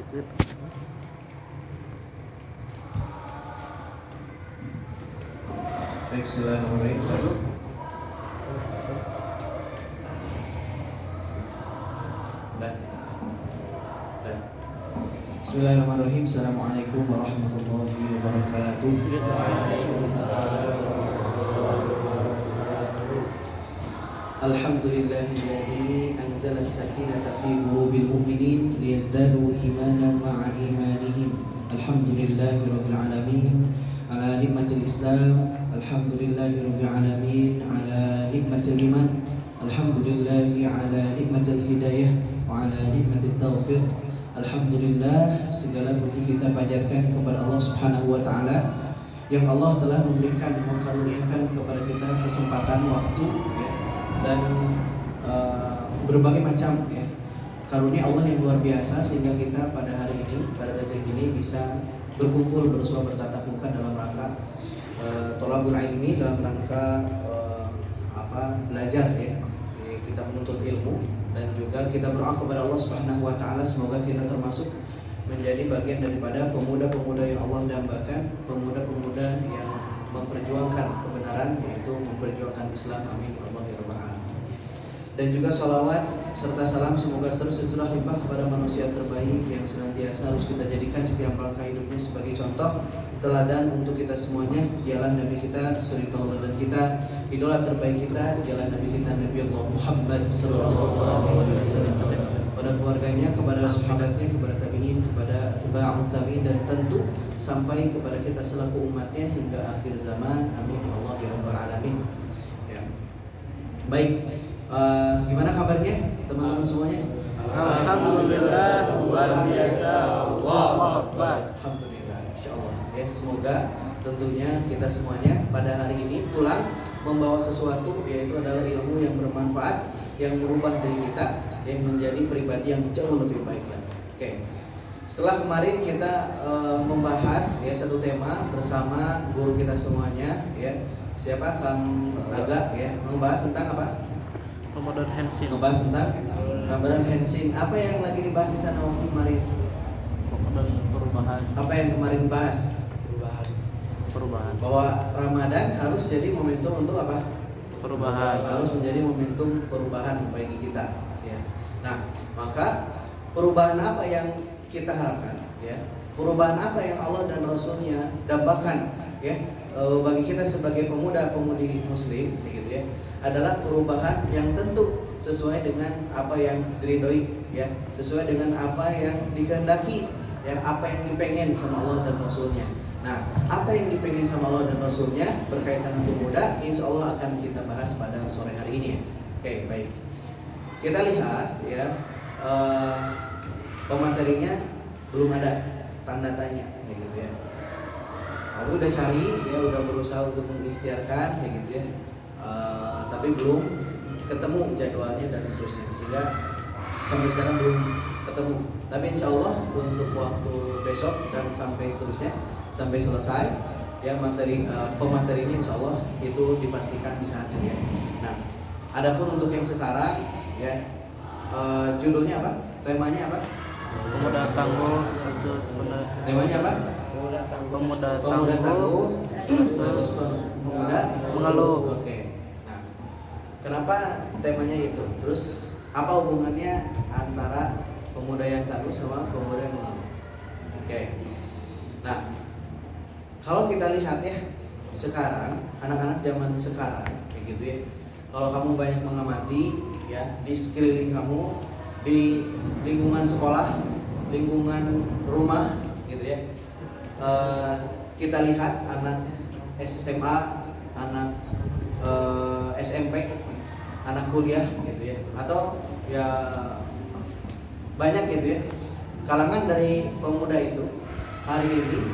Baik, Bismillahirrahmanirrahim. Bismillahirrahmanirrahim. Assalamualaikum warahmatullahi wabarakatuh. Alhamdulillahilladzi anzala as-sakinata fi qulubil mu'minin liyazdadu imanan ma'a imanihim. Alhamdulillahirabbil alamin ala nikmatil Islam. Alhamdulillahirabbil alamin ala nikmatil iman. Alhamdulillahi ala nikmatil hidayah wa ala nikmatit taufiq. Alhamdulillah, segala puji kita panjatkan kepada Allah Subhanahu wa taala yang Allah telah memberikan, mengkaruniakan kepada kita kesempatan waktu ya, dan berbagai macam ya karunia Allah yang luar biasa sehingga kita pada hari ini, pada detik ini bisa berkumpul bersua bertatap muka dalam rangka thalabul ilmi, dalam rangka belajar ya. Kita menuntut ilmu dan juga kita berdoa kepada Allah Subhanahu wa taala semoga kita termasuk menjadi bagian daripada pemuda-pemuda yang Allah dambakan, pemuda-pemuda yang memperjuangkan kebenaran, yaitu memperjuangkan Islam. Amin ya Allah ya rabbal alamin. Dan juga salawat serta salam semoga terus tercurah limpah kepada manusia terbaik yang senantiasa harus kita jadikan setiap langkah hidupnya sebagai contoh teladan untuk kita semuanya. Jalan Nabi kita, suri tauladan kita, idola terbaik kita, jalan Nabi kita Nabi Allah Muhammad sallallahu alaihi wasallam. Kepada keluarganya, kepada sahabatnya, kepada tabi'in, kepada atba'ut tabi'in, dan tentu sampai kepada kita selaku umatnya hingga akhir zaman. Amin ya Allah ya rabbal alamin. Ya. Baik, gimana kabarnya teman-teman semuanya? Alhamdulillah, luar biasa, Allahu Akbar. Alhamdulillah, insyaallah. Ya, semoga tentunya kita semuanya pada hari ini pulang membawa sesuatu, yaitu adalah ilmu yang bermanfaat, yang merubah diri kita yang menjadi pribadi yang jauh lebih baik lagi. Oke. Setelah kemarin kita membahas ya satu tema bersama guru kita semuanya ya. Siapa? Kang Aga ya, membahas tentang apa? Ramadan Henshin. Membahas tentang Ramadan Henshin. Apa yang lagi dibahas di sana waktu kemarin? Ramadan perubahan. Apa yang kemarin dibahas? Perubahan. Bahwa Ramadan harus jadi momentum untuk apa? Perubahan. Harus menjadi momentum perubahan bagi kita ya. Nah, maka perubahan apa yang kita harapkan ya? Perubahan apa yang Allah dan Rasulnya dambakan ya bagi kita sebagai pemuda-pemudi muslim gitu ya, adalah perubahan yang tentu sesuai dengan apa yang diridhoi ya, sesuai dengan apa yang dikehendaki ya, apa yang dipengen sama Allah dan Rasulnya. Nah, apa yang dipengen sama Allah dan Rasulnya berkaitan dengan pemuda, insya Allah akan kita bahas pada sore hari ini ya. Oke, baik. Kita lihat ya, pematerinya belum ada tanda tanya gitu ya. Aku udah cari ya, udah berusaha untuk mengikhtiarkan kayak gitu ya, tapi belum ketemu jadwalnya dan seterusnya, sehingga sampai sekarang belum ketemu. Tapi insya Allah untuk waktu besok dan sampai seterusnya, sampai selesai ya materi pematerinya insya Allah itu dipastikan bisa hadir ya. Nah, adapun untuk yang sekarang ya, judulnya apa? Temanya apa? Pemuda tangguh versus Temanya apa? Pemuda Tangguh versus pemuda mengeluh. Oke. Nah, kenapa temanya itu? Terus apa hubungannya antara pemuda yang tangguh sama pemuda yang mengeluh? Oke. Nah, kalau kita lihat ya, sekarang anak-anak zaman sekarang kayak gitu ya. Kalau kamu banyak mengamati ya di sekeliling kamu, di lingkungan sekolah, lingkungan rumah gitu ya. Kita lihat anak SMA, anak SMP, anak kuliah gitu ya, atau ya banyak gitu ya. Kalangan dari pemuda itu hari ini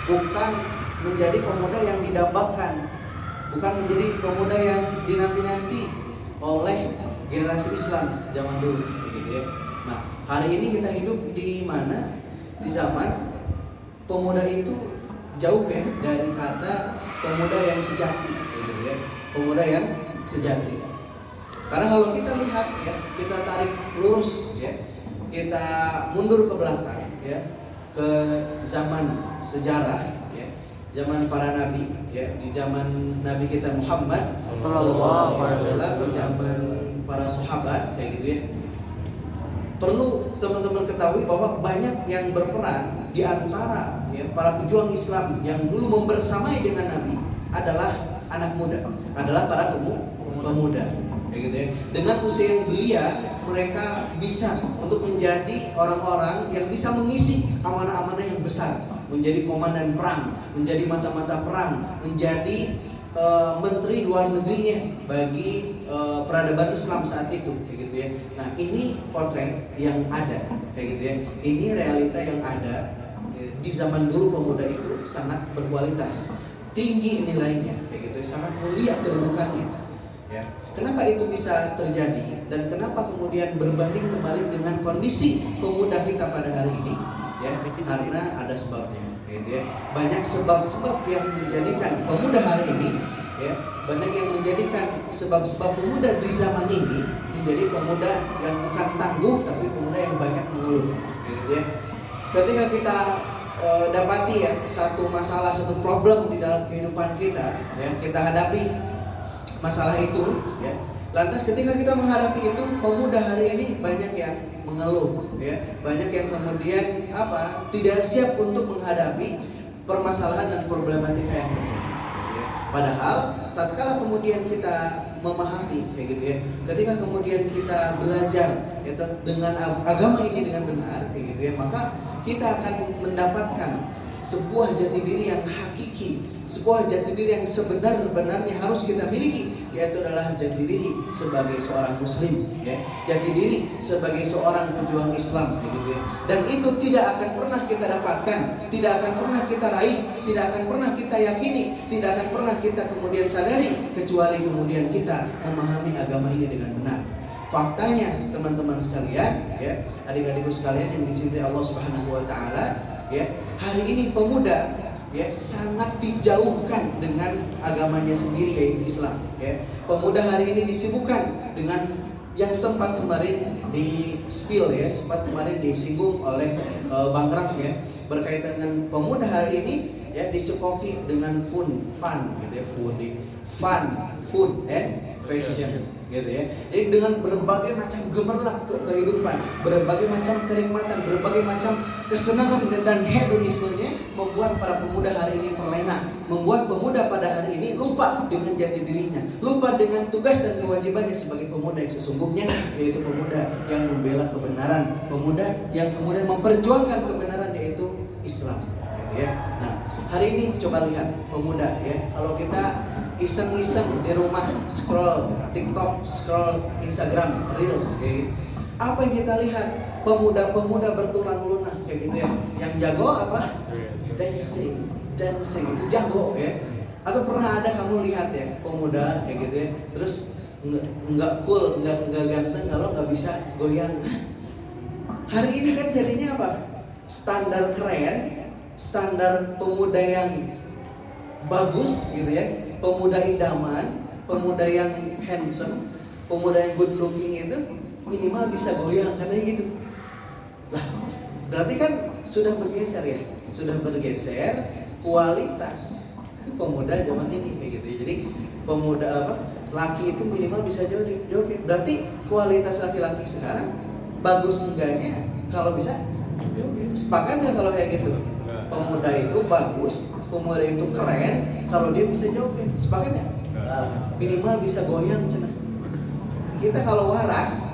bukan menjadi pemuda yang didambakan, bukan menjadi pemuda yang dinanti-nanti oleh generasi Islam zaman dulu gitu ya. Nah, hari ini kita hidup di mana? Di zaman pemuda itu jauh ya dari kata pemuda yang sejati gitu ya. Pemuda yang sejati. Karena kalau kita lihat ya, kita tarik lurus ya kita mundur ke belakang ya, ke zaman sejarah ya, zaman para nabi ya, di zaman nabi kita Muhammad Sallallahu alaihi wasallam, di zaman para sahabat kayak gitu ya. Perlu teman-teman ketahui bahwa banyak yang berperan di antara ya, para pejuang Islam yang dulu membersamai dengan Nabi adalah anak muda, adalah para pemuda, kayak gitu ya. Dengan usia yang belia, mereka bisa untuk menjadi orang-orang yang bisa mengisi amanah-amanah yang besar, menjadi komandan perang, menjadi mata-mata perang, menjadi menteri luar negerinya bagi peradaban Islam saat itu, kayak gitu ya. Nah, ini potret yang ada, kayak gitu ya. Ini realita yang ada di zaman dulu. Pemuda itu sangat berkualitas, tinggi nilainya, kayak gitu ya, sangat mulia kedudukannya. Ya. Kenapa itu bisa terjadi dan kenapa kemudian berbanding terbalik dengan kondisi pemuda kita pada hari ini? Ya, karena ada sebabnya. Gitu ya. Banyak sebab-sebab yang menjadikan pemuda hari ini, ya, banyak yang menjadikan sebab-sebab pemuda di zaman ini menjadi pemuda yang bukan tangguh tapi pemuda yang banyak mengeluh. Gitu ya. Ketika kita dapati ya satu masalah, satu problem di dalam kehidupan kita, ya, kita hadapi masalah itu, ya. Lantas ketika kita menghadapi itu, pemuda hari ini banyak yang mengeluh, ya, banyak yang kemudian tidak siap untuk menghadapi permasalahan dan problematika yang terjadi. Gitu ya. Padahal tatkala kemudian kita memahami, kayak gitu ya, ketika kemudian kita belajar ya, dengan agama ini dengan benar, kayak gitu ya, maka kita akan mendapatkan sebuah jati diri yang hakiki, sebuah jati diri yang sebenar-benarnya harus kita miliki, yaitu adalah jati diri sebagai seorang muslim, ya, jati diri sebagai seorang pejuang Islam, gitu ya. Dan itu tidak akan pernah kita dapatkan, tidak akan pernah kita raih, tidak akan pernah kita yakini, tidak akan pernah kita kemudian sadari kecuali kemudian kita memahami agama ini dengan benar. Faktanya, teman-teman sekalian, ya, adik-adikku sekalian yang dicintai Allah Subhanahu wa taala, ya, hari ini pemuda ya sangat dijauhkan dengan agamanya sendiri, yaitu Islam, ya. Pemuda hari ini disibukkan dengan yang sempat kemarin di spill ya, sempat kemarin disinggung oleh Bang Raf ya, berkaitan dengan pemuda hari ini ya dicekoki dengan fun gitu ya, food and fashion gitu ya. Jadi dengan berbagai macam gemerlap kehidupan, berbagai macam kenikmatan, berbagai macam kesenangan dan hedonismenya membuat para pemuda hari ini terlena, membuat pemuda pada hari ini lupa dengan jati dirinya, lupa dengan tugas dan kewajibannya sebagai pemuda yang sesungguhnya, yaitu pemuda yang membela kebenaran, pemuda yang kemudian memperjuangkan kebenaran, yaitu Islam, gitu ya. Nah, hari ini coba lihat pemuda ya, kalau kita iseng-iseng di rumah scroll TikTok, scroll Instagram, Reels kayak gitu, apa yang kita lihat? Pemuda-pemuda bertulang lunak kayak gitu ya. Yang jago apa? Dancing itu jago ya. Atau pernah ada kamu lihat ya pemuda kayak gitu ya, terus nggak cool, nggak ganteng kalau nggak bisa goyang. Hari ini kan jadinya apa? Standar keren, standar pemuda yang bagus gitu ya, pemuda idaman, pemuda yang handsome, pemuda yang good looking itu minimal bisa goyang, katanya gitu. Lah, berarti kan sudah bergeser ya, sudah bergeser kualitas pemuda zaman ini kayak gitu ya. Jadi pemuda laki itu minimal bisa joget. Berarti kualitas laki-laki sekarang bagus enggaknya kalau bisa joget. Sepakat nggak kalau kayak gitu? Pemuda itu bagus, pemuda itu keren kalau dia bisa joget. Sepakat nggak? Minimal bisa goyang cenah. Kita kalau waras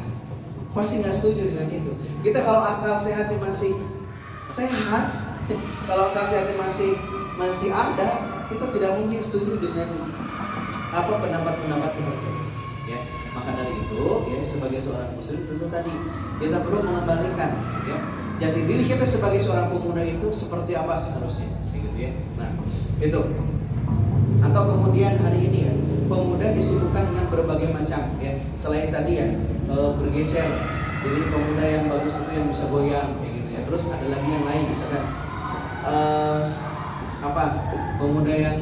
pasti nggak setuju dengan itu. Kita kalau akal sehatnya masih sehat, kalau akal sehatnya masih ada, kita tidak mungkin setuju dengan pendapat-pendapat seperti itu. Ya, maka dari itu, ya, sebagai seorang muslim tentu tadi kita perlu mengembalikan, ya, jati diri kita sebagai seorang pemuda itu seperti apa seharusnya, gitu ya. Nah, itu. Atau kemudian hari ini ya, pemuda disibukkan dengan berbagai macam ya, selain tadi ya bergeser. Jadi pemuda yang bagus itu yang bisa goyang kayak gitu ya. Terus ada lagi yang lain, misalkan pemuda yang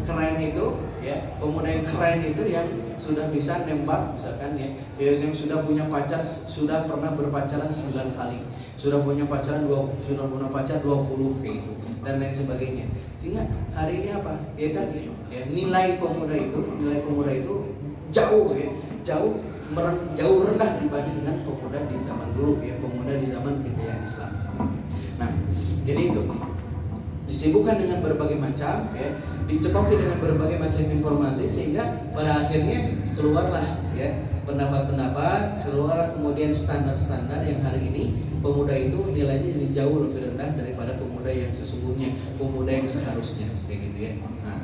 keren itu ya, pemuda yang keren itu yang sudah bisa nembak misalkan ya, yang sudah punya pacar, sudah pernah berpacaran 9 kali, sudah punya pacar 20 kayak gitu dan lain sebagainya. Sehingga hari ini apa? Ya tadi ya, nilai pemuda itu jauh ya, jauh rendah dibanding dengan pemuda di zaman dulu ya, pemuda di zaman kejayaan Islam. Nah, jadi itu disibukkan dengan berbagai macam ya, dicekoki dengan berbagai macam informasi sehingga pada akhirnya keluarlah ya pendapat-pendapat, keluar kemudian standar-standar yang hari ini pemuda itu nilainya jadi jauh lebih rendah daripada pemuda yang sesungguhnya, pemuda yang seharusnya kayak gitu ya. Nah,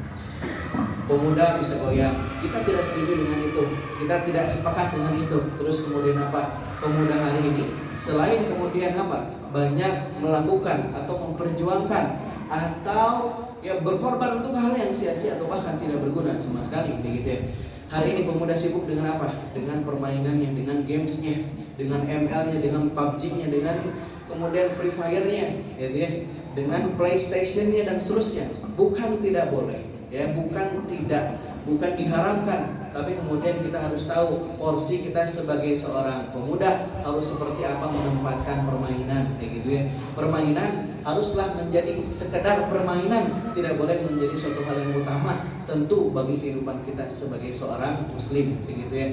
pemuda bisa goyang, kita tidak setuju dengan itu, kita tidak sepakat dengan itu. Terus kemudian apa? Pemuda hari ini selain kemudian apa? Banyak melakukan atau memperjuangkan atau ya berkorban untuk hal yang sia-sia atau bahkan tidak berguna sama sekali begitu ya. Hari ini pemuda sibuk dengan apa? Dengan permainannya, dengan gamesnya, dengan ML-nya, dengan PUBG-nya, dengan kemudian Free Fire-nya, gitu ya, dengan PlayStation-nya dan seterusnya. Bukan tidak boleh, ya, bukan diharamkan, tapi kemudian kita harus tahu porsi kita sebagai seorang pemuda harus seperti apa menempatkan permainan, kayak gitu ya. Permainan haruslah menjadi sekedar permainan, tidak boleh menjadi suatu hal yang utama tentu bagi kehidupan kita sebagai seorang muslim, kayak gitu ya.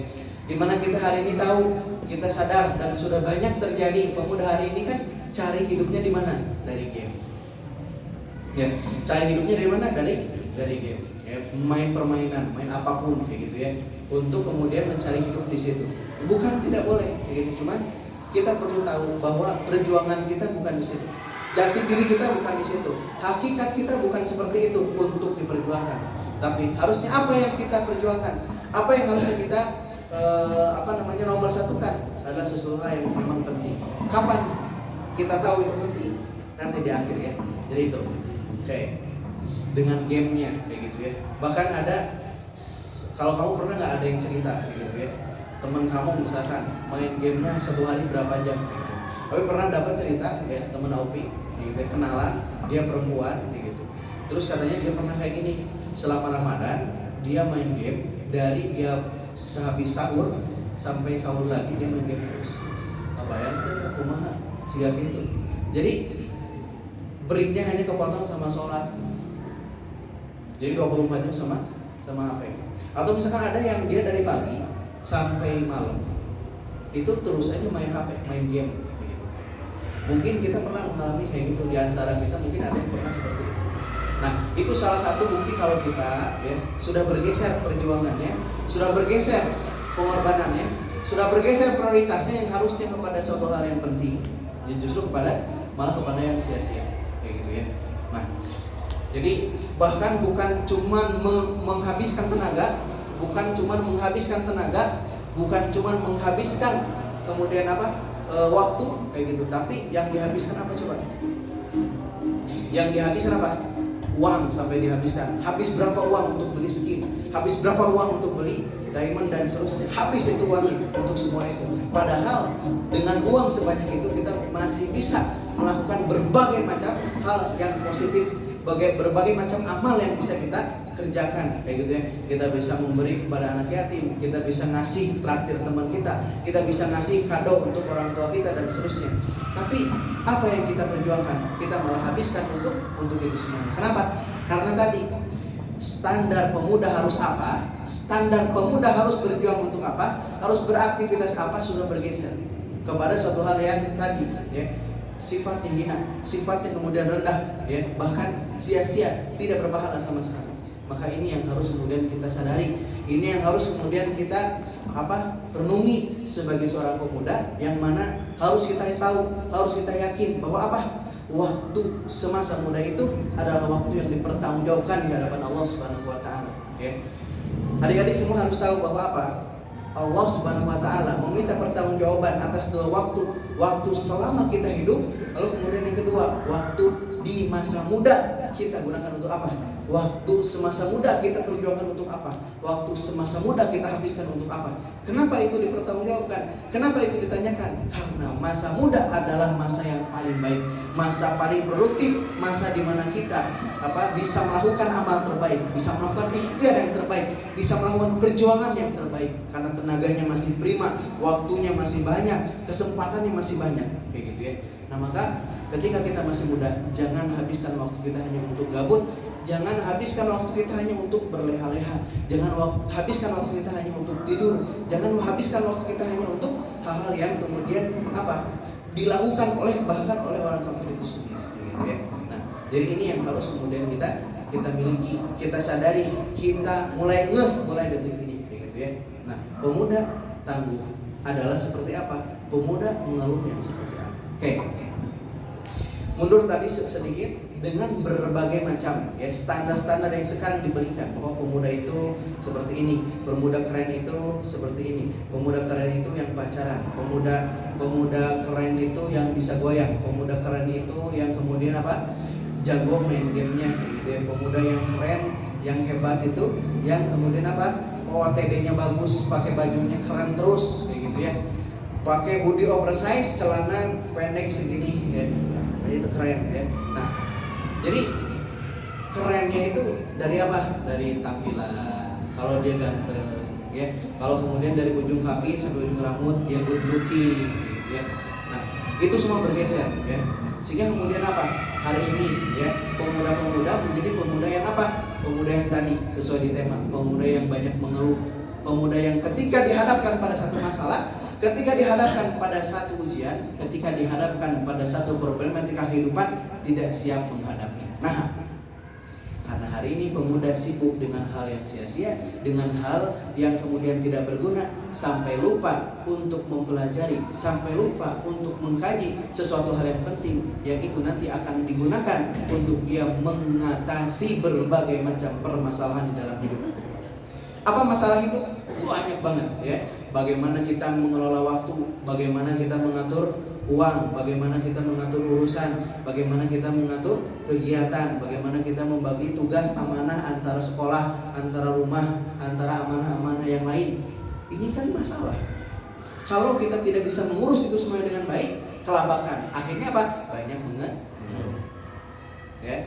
Dimana kita hari ini tahu, kita sadar dan sudah banyak terjadi pemuda hari ini kan cari hidupnya di mana? Dari game. Ya, cari hidupnya dari mana? Dari game. Ya, main permainan, main apapun kayak gitu ya. Untuk kemudian mencari hidup di situ. Bukan tidak boleh kayak gitu, cuman kita perlu tahu bahwa perjuangan kita bukan di situ. Jati diri kita bukan di situ. Hakikat kita bukan seperti itu untuk diperjuangkan. Tapi harusnya apa yang kita perjuangkan? Apa yang harusnya kita nomor satukan adalah sesuatu yang memang penting. Kapan kita tahu itu penting? Nanti di akhir ya. Jadi itu. Oke. Dengan gamenya kayak gitu ya. Bahkan ada, kalau kamu pernah nggak ada yang cerita kayak gitu ya, teman kamu misalkan main gamenya satu hari berapa jam gitu. Tapi pernah dapat cerita ya, teman Aupi gitu, kenalan, dia perempuan gitu. Terus katanya dia pernah kayak gini, selama Ramadan dia main game dari dia sehabis sahur sampai sahur lagi dia main game terus. Kebayang kita kumaha siga gitu. Jadi breaknya hanya kepotong sama sholat. Jadi 24 jam sama HP. Atau misalkan ada yang dia dari pagi sampai malam itu terus aja main HP, main game gitu. Mungkin kita pernah mengalami kayak gitu, di antara kita mungkin ada yang pernah seperti itu. Nah, itu salah satu bukti kalau kita ya sudah bergeser perjuangannya, sudah bergeser pengorbanannya, sudah bergeser prioritasnya yang harusnya kepada suatu hal yang penting, ya justru malah kepada yang sia-sia kayak gitu ya. Nah, jadi bahkan bukan cuma menghabiskan tenaga, bukan cuma menghabiskan kemudian waktu kayak gitu, tapi yang dihabiskan apa coba? Yang dihabiskan apa? Uang sampai dihabiskan. Habis berapa uang untuk beli skin? Habis berapa uang untuk beli diamond dan seterusnya? Habis itu uangnya untuk semua itu. Padahal dengan uang sebanyak itu kita masih bisa melakukan berbagai macam hal yang positif, berbagai macam amal yang bisa kita kerjakan kayak gitu ya. Kita bisa memberi kepada anak yatim, kita bisa ngasih traktir teman kita bisa ngasih kado untuk orang tua kita dan seterusnya. Tapi apa yang kita perjuangkan? Kita malah habiskan untuk itu semuanya. Kenapa? Karena tadi standar pemuda harus apa? Standar pemuda harus berjuang untuk apa? Harus beraktivitas apa? Sudah bergeser kepada suatu hal yang tadi ya, sifat yang hina, sifat yang kemudian rendah ya, bahkan sia-sia, tidak berpahala sama sekali. Maka ini yang harus kemudian kita sadari, ini yang harus kemudian kita renungi sebagai seorang pemuda, yang mana harus kita tahu, harus kita yakin bahwa waktu semasa muda itu adalah waktu yang dipertanggungjawabkan di hadapan Allah Subhanahu wa taala ya. Adik-adik semua harus tahu bahwa Allah Subhanahu wa taala meminta pertanggungjawaban atas dua waktu waktu selama kita hidup. Lalu kemudian yang kedua, waktu di masa muda kita gunakan untuk apa? Waktu semasa muda kita perjuangkan untuk apa? Waktu semasa muda kita habiskan untuk apa? Kenapa itu dipertanggungjawabkan? Kenapa itu ditanyakan? Karena masa muda adalah masa yang paling baik, masa paling produktif, masa di mana kita bisa melakukan amal terbaik, bisa melakukan ikhtiar yang terbaik, bisa melakukan perjuangan yang terbaik, karena tenaganya masih prima, waktunya masih banyak, kesempatannya masih banyak, kayak gitu ya. Nah maka ketika kita masih muda, jangan habiskan waktu kita hanya untuk gabut, jangan habiskan waktu kita hanya untuk berleha-leha, jangan habiskan waktu kita hanya untuk tidur, jangan habiskan waktu kita hanya untuk hal-hal yang kemudian dilakukan bahkan oleh orang kafir itu sendiri, gitu ya. Nah, jadi ini yang harus kemudian kita miliki, kita sadari, kita mulai detik ini, gitu ya. Nah, pemuda tangguh adalah seperti apa? Pemuda mengeluh yang seperti apa? Oke. Mundur tadi sedikit dengan berbagai macam ya standar-standar yang sekarang diberikan, bahwa pemuda itu seperti ini, pemuda keren itu seperti ini, pemuda keren itu yang pacaran, pemuda keren itu yang bisa goyang, pemuda keren itu yang kemudian jago main gamenya, gitu ya. Pemuda yang keren, yang hebat itu yang kemudian OOTD-nya bagus, pakai bajunya keren terus, kayak gitu ya, pakai hoodie oversize, celana pendek segini ya. Itu keren ya. Nah, jadi kerennya itu dari apa? Dari tampilan. Kalau dia ganteng, ya. Kalau kemudian dari ujung kaki sampai ujung rambut dia good looking, gitu ya. Nah, itu semua bergeser, ya. Sehingga kemudian hari ini, ya, pemuda-pemuda menjadi pemuda yang Pemuda yang tadi sesuai di tema, pemuda yang banyak mengeluh, pemuda yang ketika dihadapkan pada satu masalah, ketika dihadapkan pada satu ujian, ketika dihadapkan pada satu problematika kehidupan, tidak siap menghadapi. Nah, karena hari ini pemuda sibuk dengan hal yang sia-sia, dengan hal yang kemudian tidak berguna, sampai lupa untuk mempelajari, sampai lupa untuk mengkaji sesuatu hal yang penting, yang itu nanti akan digunakan untuk dia mengatasi berbagai macam permasalahan di dalam hidup. Apa masalah itu? Banyak banget ya. Bagaimana kita mengelola waktu, bagaimana kita mengatur uang, bagaimana kita mengatur urusan, bagaimana kita mengatur kegiatan, bagaimana kita membagi tugas amanah antara sekolah, antara rumah, antara amanah-amanah yang lain. Ini kan masalah. Kalau kita tidak bisa mengurus itu semuanya dengan baik, kelabakan. Akhirnya banyak mengeluh. Ya.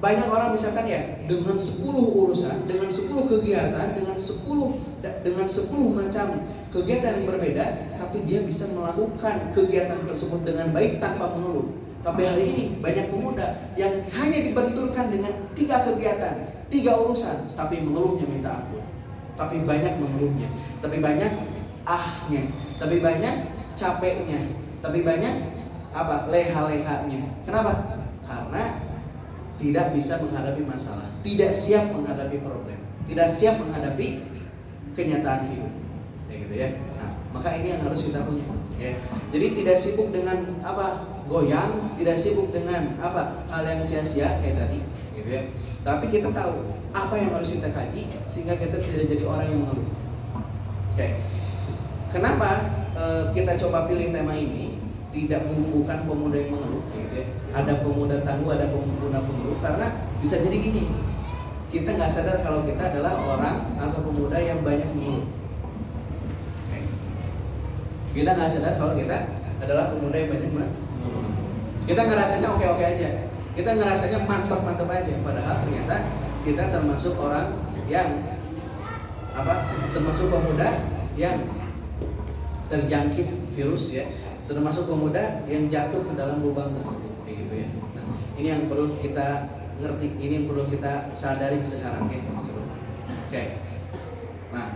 Banyak orang misalkan ya, dengan 10 urusan, dengan 10 kegiatan, dengan 10 macam kegiatan yang berbeda, tapi dia bisa melakukan kegiatan tersebut dengan baik tanpa mengeluh. Tapi hari ini banyak pemuda yang hanya dibenturkan dengan 3 kegiatan, 3 urusan, tapi mengeluhnya minta ampun. Tapi banyak mengeluhnya, tapi banyak ahnya, tapi banyak capeknya, tapi banyak leha-lehanya. Kenapa? Karena tidak bisa menghadapi masalah, tidak siap menghadapi problem, tidak siap menghadapi kenyataan hidup, kayak gitu ya. Nah, maka ini yang harus kita punya, ya. Jadi tidak sibuk dengan goyang, tidak sibuk dengan hal yang sia-sia kayak tadi, gitu ya. Tapi kita tahu apa yang harus kita kaji sehingga kita tidak jadi orang yang mengeluh. Oke. Kenapa kita coba pilih tema ini? Tidak bukan pemuda yang mengeluh, gitu ya. Ada pemuda tangguh, ada pemuda pengeluh, karena bisa jadi gini. Kita nggak sadar kalau kita adalah orang atau pemuda yang banyak mengeluh. Kita nggak sadar kalau kita adalah pemuda yang banyak mengeluh. Kita ngerasanya oke-oke aja, kita ngerasanya mantap-mantap aja. Padahal ternyata kita termasuk orang yang termasuk pemuda yang terjangkit virus ya. Termasuk pemuda yang jatuh ke dalam lubang tersebut, kayak gitu ya. Nah, ini yang perlu kita ngerti, ini yang perlu kita sadari sekarang, oke. Nah,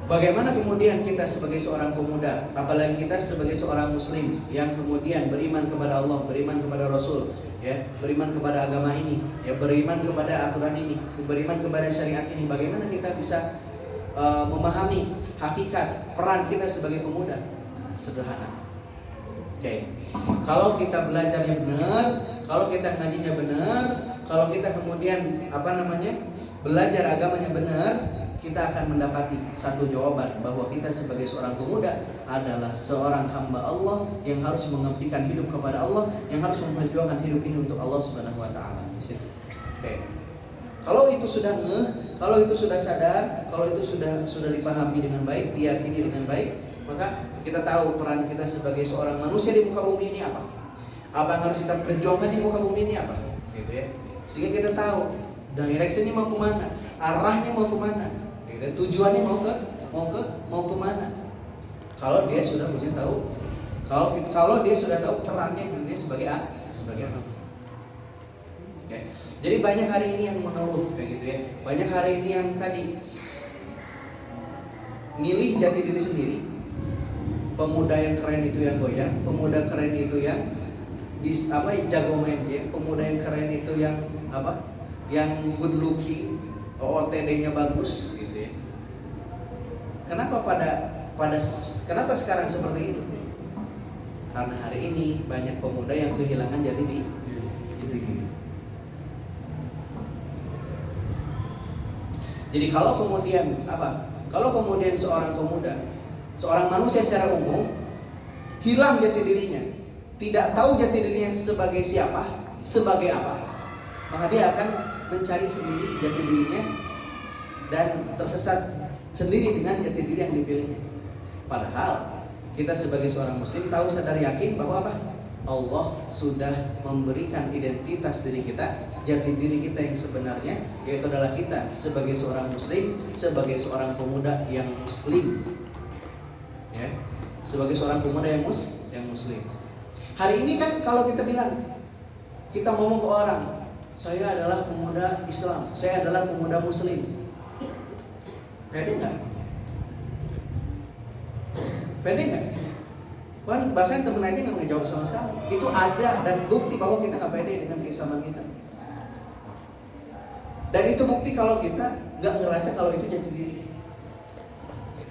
bagaimana kemudian kita sebagai seorang pemuda, apalagi kita sebagai seorang muslim yang kemudian beriman kepada Allah, beriman kepada Rasul, ya, beriman kepada agama ini, ya, beriman kepada aturan ini, beriman kepada syariat ini, bagaimana kita bisa memahami hakikat peran kita sebagai pemuda? Sederhana. Oke. Kalau kita belajarnya benar, kalau kita ngajinya benar, kalau kita kemudian belajar agamanya benar, kita akan mendapati satu jawaban bahwa kita sebagai seorang pemuda adalah seorang hamba Allah yang harus mengabdikan hidup kepada Allah, yang harus memperjuangkan hidup ini untuk Allah Subhanahu wa taala. Di situ. Oke. Kalau itu sudah kalau itu sudah sadar, kalau itu sudah dipahami dengan baik, diyakini dengan baik, maka kita tahu peran kita sebagai seorang manusia di muka bumi ini apa. Apa yang harus kita perjuangkan di muka bumi ini apa, gitu ya. Sehingga kita tahu directionnya mau kemana, arahnya mau kemana, gitu. Tujuannya mau kemana. Kalau dia sudah punya tahu, kalau dia sudah tahu perannya di dunia sebagai apa. Okay. Jadi banyak hari ini yang mengeluh kayak gitu ya. Banyak hari ini yang tadi milih jati diri sendiri. Pemuda yang keren itu yang goyang, pemuda keren itu yang jago main game, pemuda yang keren itu yang yang good looking, OOTD-nya bagus gitu ya. Kenapa sekarang seperti itu? Karena hari ini banyak pemuda yang kehilangan jati diri. Jadi kalau kemudian seorang pemuda, seorang manusia secara umum hilang jati dirinya, tidak tahu jati dirinya sebagai siapa, sebagai apa, maka dia akan mencari sendiri jati dirinya dan tersesat sendiri dengan jati diri yang dipilihnya. Padahal kita sebagai seorang muslim tahu, sadar, yakin bahwa Allah sudah memberikan identitas diri kita, jati diri kita yang sebenarnya, yaitu adalah kita sebagai seorang muslim, sebagai seorang pemuda yang muslim, ya, sebagai seorang pemuda yang muslim. Hari ini kan kalau kita bilang, kita ngomong ke orang, saya adalah pemuda Islam, saya adalah pemuda muslim, pede nggak? Pede nggak? Bahkan temen aja nggak ngejawab sama sekali. Itu ada dan bukti bahwa kita nggak pede dengan keislaman kita. Dan itu bukti kalau kita nggak ngerasa kalau itu jati diri.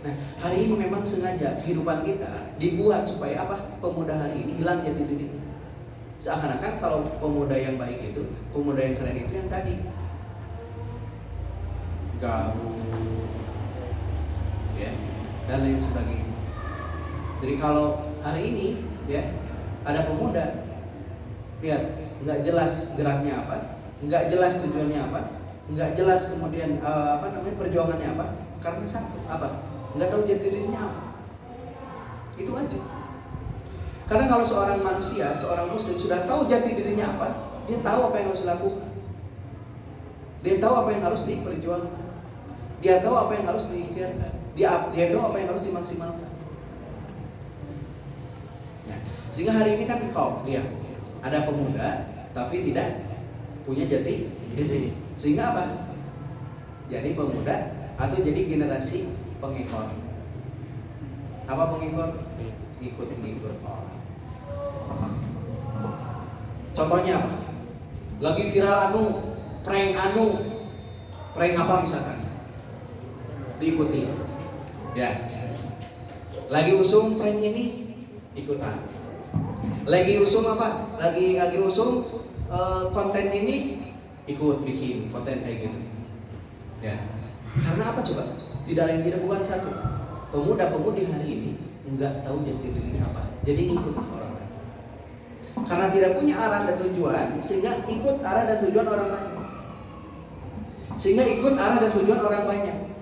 Nah, hari ini memang sengaja kehidupan kita dibuat supaya pemuda hari ini hilang jati diri. Seakan-akan kalau pemuda yang baik itu, pemuda yang keren itu yang tadi gaul, ya, dan lain sebagainya. Jadi kalau hari ini ya ada pemuda, lihat nggak jelas geraknya apa, nggak jelas tujuannya apa, nggak jelas kemudian perjuangannya apa, karena satu nggak tahu jati dirinya apa. Itu aja. Karena kalau seorang manusia, seorang muslim sudah tahu jati dirinya apa, dia tahu apa yang harus dilakukan, dia tahu apa yang harus diperjuangkan, dia tahu apa yang harus diikhtiarkan, dia tahu apa yang harus dimaksimalkan. Sehingga hari ini kan kau lihat ada pemuda tapi tidak punya jati diri. Sehingga jadi pemuda atau jadi generasi pengikut. Apa pengikut? Ikut orang. Contohnya apa? Lagi viral prank apa misalkan? Diikuti. Ya. Lagi usung prank ini ikutan. Lagi usung Lagi usung konten ini ikut bikin konten kayak gitu. Ya. Karena apa coba? Tidak lain tidak bukan satu. Pemuda-pemudi hari ini enggak tahu jati dirinya apa. Jadi ikut orang lain. Karena tidak punya arah dan tujuan, sehingga ikut arah dan tujuan orang lain. Sehingga ikut arah dan tujuan orang banyak.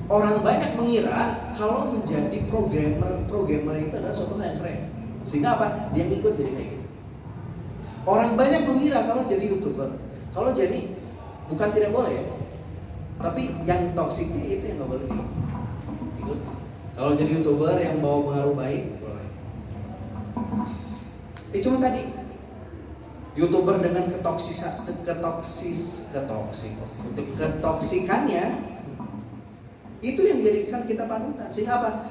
Orang banyak mengira kalau menjadi programmer itu adalah suatu hal yang keren. Sehingga dia ngikut jadi kayak gitu. Orang banyak mengira kalau jadi YouTuber, kalau jadi bukan tidak boleh ya, tapi yang toksiknya itu yang nggak boleh diikut. Kalau jadi YouTuber yang bawa pengaruh baik boleh. Cuma tadi YouTuber dengan ketoksikannya itu yang menjadikan kita panutan. Sehingga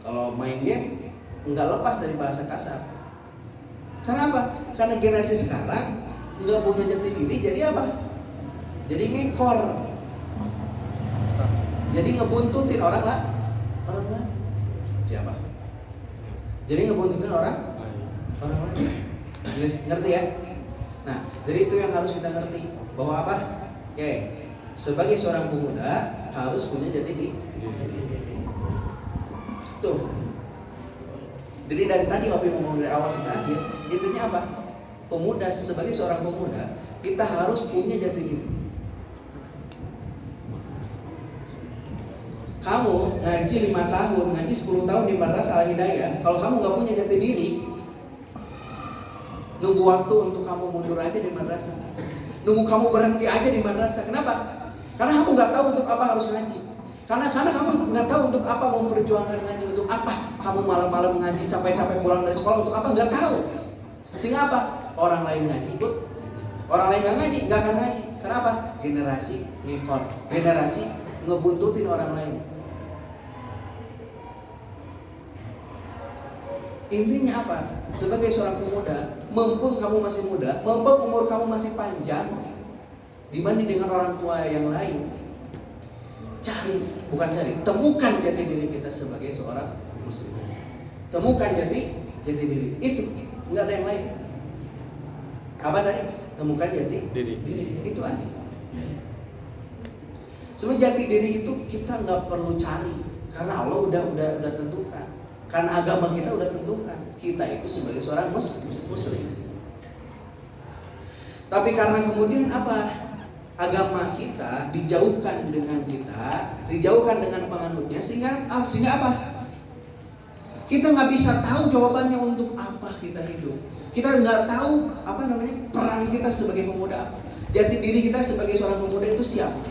kalau main game nggak lepas dari bahasa kasar. Karena karena generasi sekarang nggak punya jati diri, jadi jadi ngekor, jadi ngebuntutin orang lain. Siapa? Jadi ngebuntutin orang lain. Ngerti ya? Nah, dari itu yang harus kita ngerti bahwa Oke, sebagai seorang pemuda harus punya jati diri. Tuh. Jadi dari tadi Opi ngomong dari awal sampai akhir, intinya apa? Pemuda, sebagai seorang pemuda, kita harus punya jati diri. Kamu ngaji 5 tahun, ngaji 10 tahun di Madrasah Al-Hidayah, kalau kamu nggak punya jati diri, nunggu waktu untuk kamu mundur aja di madrasah. Nunggu kamu berhenti aja di madrasah. Kenapa? Karena kamu nggak tahu untuk apa harus ngaji. Karena kamu nggak tahu untuk apa mau memperjuangkan ngaji. Untuk apa kamu malam-malam ngaji, capek-capek pulang dari sekolah, untuk apa? Nggak tahu. Sehingga apa? Orang lain ngaji ikut. Orang lain nggak ngaji, nggak akan ngaji. Kenapa? Generasi ngekor, generasi ngebuntutin orang lain. Intinya apa? Sebagai seorang pemuda, mumpung kamu masih muda, mumpung umur kamu masih panjang dibanding dengan orang tua yang lain, temukan jati diri kita sebagai seorang muslim. Temukan jati diri. Itu, enggak ada yang lain. Apa tadi? Temukan jati diri. Itu aja. Sebenarnya jati diri itu kita nggak perlu cari, karena Allah udah tentukan. Karena agama kita udah tentukan, kita itu sebagai seorang muslim. Tapi karena kemudian apa? Agama kita dijauhkan dengan kita, dijauhkan dengan penganutnya, sehingga apa? Kita nggak bisa tahu jawabannya untuk apa kita hidup. Kita nggak tahu peran kita sebagai pemuda apa. Jati diri kita sebagai seorang pemuda itu siapa?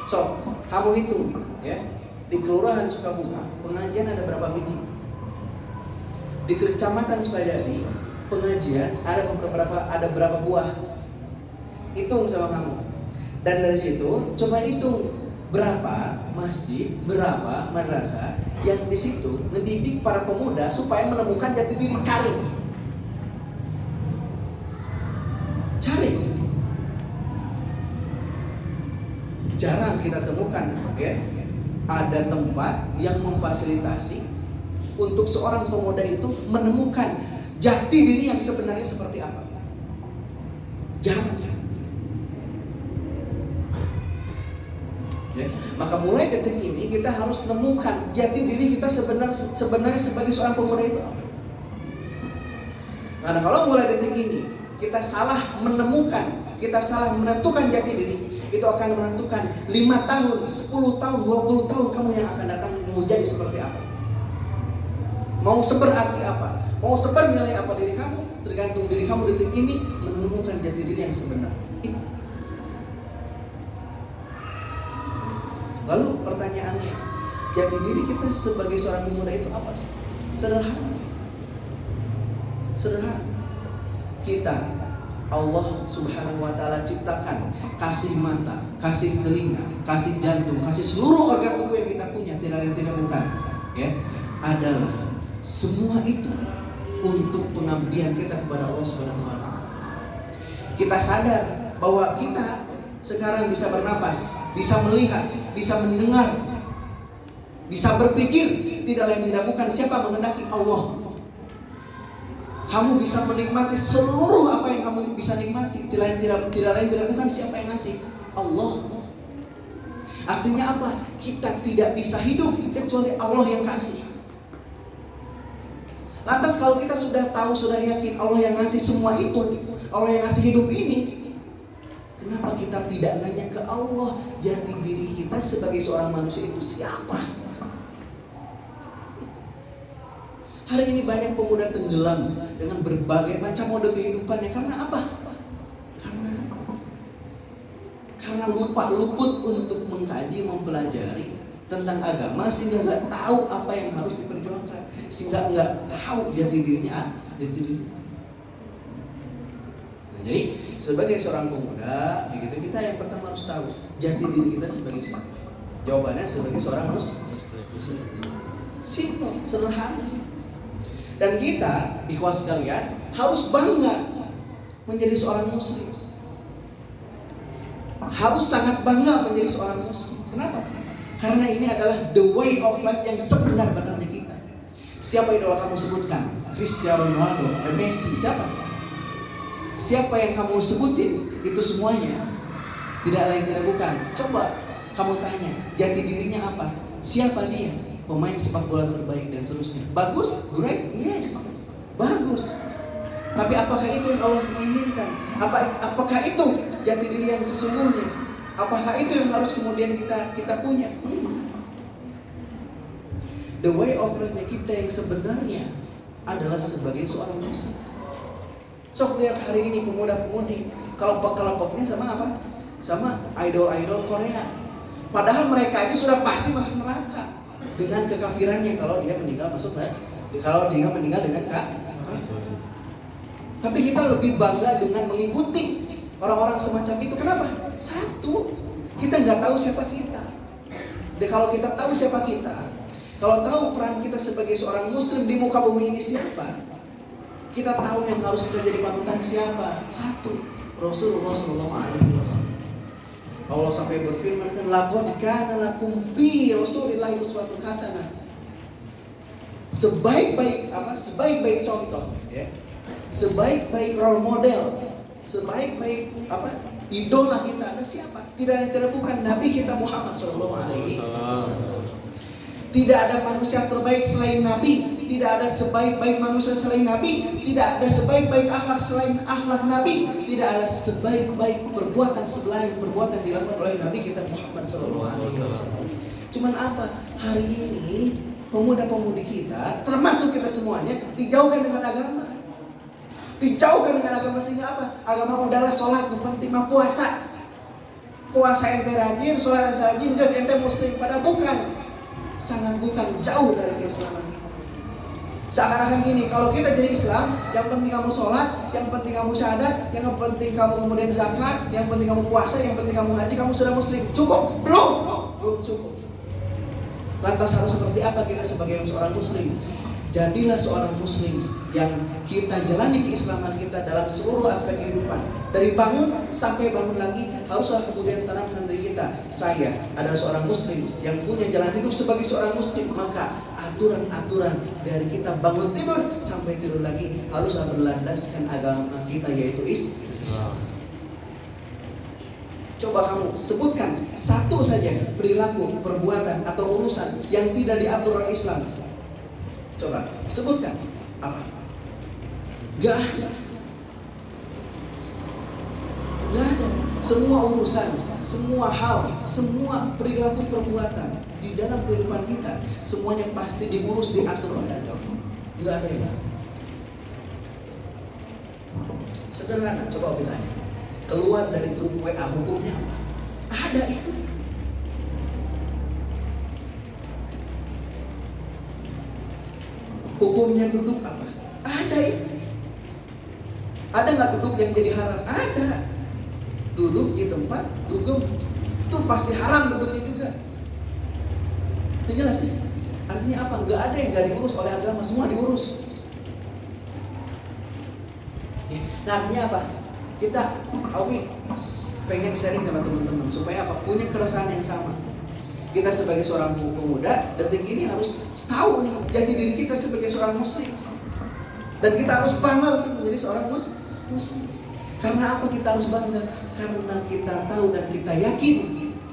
So, kamu hitung ya. Di Kelurahan Sukabumi, pengajian ada berapa biji? Di Kecamatan Sukajadi, pengajian ada berapa buah? Hitung sama kamu. Dan dari situ coba hitung berapa masjid, berapa madrasah yang di situ mendidik para pemuda supaya menemukan jati diri. Cari. Jarang kita temukan, ya. Ada tempat yang memfasilitasi untuk seorang pemuda itu menemukan jati diri yang sebenarnya seperti apa. Jarang. Ya, maka mulai detik ini kita harus menemukan jati diri kita sebenarnya sebagai seorang pemuda itu apa. Karena kalau mulai detik ini kita salah menemukan, kita salah menentukan jati diri, itu akan menentukan 5 tahun, 10 tahun, 20 tahun kamu yang akan datang mau jadi seperti apa. Mau seberarti apa, mau sebernilai apa diri kamu, tergantung diri kamu detik ini menemukan jati diri yang sebenar. Lalu pertanyaannya, jati diri kita sebagai seorang pemuda itu apa sih? Sederhana. Kita, Allah Subhanahu wa Ta'ala ciptakan, kasih mata, kasih telinga, kasih jantung, kasih seluruh organ tubuh yang kita punya, tidak lain tidak bukan, ya, adalah semua itu untuk pengabdian kita kepada Allah Subhanahu wa Ta'ala. Kita sadar bahwa kita sekarang bisa bernapas, bisa melihat, bisa mendengar, bisa berpikir, tidak lain tidak bukan siapa menghendaki? Allah. Kamu bisa menikmati seluruh apa yang kamu bisa nikmati, tidak lain tidak bukan siapa yang ngasih? Allah. Artinya apa? Kita tidak bisa hidup kecuali Allah yang kasih. Lantas kalau kita sudah tahu, sudah yakin Allah yang ngasih semua itu, Allah yang ngasih hidup ini, kenapa kita tidak nanya ke Allah jati diri kita sebagai seorang manusia itu siapa? Hari ini banyak pemuda tenggelam dengan berbagai macam mode kehidupannya. Karena apa? Karena luput untuk mengkaji, mempelajari tentang agama, sehingga nggak tahu apa yang harus diperjuangkan, sehingga nggak tahu jati dirinya. Nah, jadi sebagai seorang pemuda, begitu, kita yang pertama harus tahu jati diri kita sebagai siapa. Jawabannya sebagai seorang muslim. Simple, sederhana. Dan kita, ikhwas sekalian, harus bangga menjadi seorang muslim. Harus sangat bangga menjadi seorang muslim. Kenapa? Karena ini adalah the way of life yang sebenar-benarnya kita. Siapa idola kamu sebutkan? Cristiano Ronaldo, Messi, siapa? Siapa yang kamu sebutin? Itu semuanya Tidak lain tidak bukan. Coba kamu tanya, jati dirinya apa? Siapa dia? Pemain sepak bola terbaik dan seterusnya. Bagus? Great? Yes. Bagus. Tapi apakah itu yang Allah inginkan? Apakah itu jati diri yang sesungguhnya? Apakah itu yang harus kemudian kita punya? The way of life kita yang sebenarnya adalah sebagai seorang muslim. Sok lihat hari ini pemuda-pemudi kelompok-kelompoknya sama apa? Sama idol-idol Korea. Padahal mereka ini sudah pasti masuk neraka dengan kekafirannya kalau dia meninggal dengan kafir. Tapi kita lebih bangga dengan mengikuti orang-orang semacam itu. Kenapa? Satu, kita nggak tahu siapa kita. Dan kalau kita tahu siapa kita, kalau tahu peran kita sebagai seorang muslim di muka bumi ini siapa, kita tahu yang harus kita jadi panutan siapa. Satu, Rasulullah SAW. Allah sampai berfirman kan, laqad kana lakum fi Rasulillahi uswatun hasanah. Sebaik-baik contoh, ya. Sebaik-baik role model, sebaik-baik idola kita ada siapa? Tidak lain tidak bukan Nabi kita Muhammad SAW. Tidak ada manusia terbaik selain Nabi, tidak ada sebaik-baik manusia selain Nabi, tidak ada sebaik-baik akhlak selain akhlak Nabi, tidak ada sebaik-baik perbuatan selain perbuatan dilakukan oleh Nabi kita Muhammad SAW. Cuman apa? Hari ini pemuda-pemudi kita, termasuk kita semuanya, dijauhkan dengan agama. Dijauhkan dengan agama sehingga apa? Agama udahlah sholat, yang penting mah puasa. Puasa ente rajin, sholat ente rajin, gas ente muslim. Padahal bukan. Sangat bukan, jauh dari keislaman kita. Seakan-akan gini, kalau kita jadi Islam, yang penting kamu sholat, yang penting kamu syahadat, yang penting kamu kemudian zakat, yang penting kamu puasa, yang penting kamu haji, kamu sudah muslim. Cukup? Belum cukup. Lantas harus seperti apa kita sebagai seorang muslim? Jadilah seorang muslim yang kita jalani keislaman kita dalam seluruh aspek kehidupan. Dari bangun sampai bangun lagi, haruslah kemudian tanamkan diri kita. Saya adalah seorang muslim yang punya jalan hidup sebagai seorang muslim. Maka aturan-aturan dari kita bangun tidur sampai tidur lagi haruslah berlandaskan agama kita, yaitu Islam. Coba kamu sebutkan satu saja perilaku, perbuatan atau urusan yang tidak diatur oleh Islam. Coba sebutkan apa? Gak ada. Semua urusan, semua hal, semua perilaku perbuatan di dalam kehidupan kita, semuanya pasti diurus, diatur oleh agama. Gak ada yang sederhana. Coba bertanya, keluar dari grup WA hukumnya apa? Ada itu. Hukumnya duduk apa? Ada itu. Ada nggak duduk yang jadi haram? Ada. Duduk di tempat dugem itu pasti haram duduknya juga. Itu jelas sih. Artinya apa? Nggak ada yang nggak diurus oleh agama, semua diurus. Nah, artinya apa? Kita, pengen sharing sama teman-teman supaya apa? Punya keresahan yang sama. Kita sebagai seorang pemuda, detik ini harus tahu nih jati diri kita sebagai seorang muslim, dan kita harus bangga untuk menjadi seorang muslim. Karena apa kita harus bangga? Karena kita tahu dan kita yakin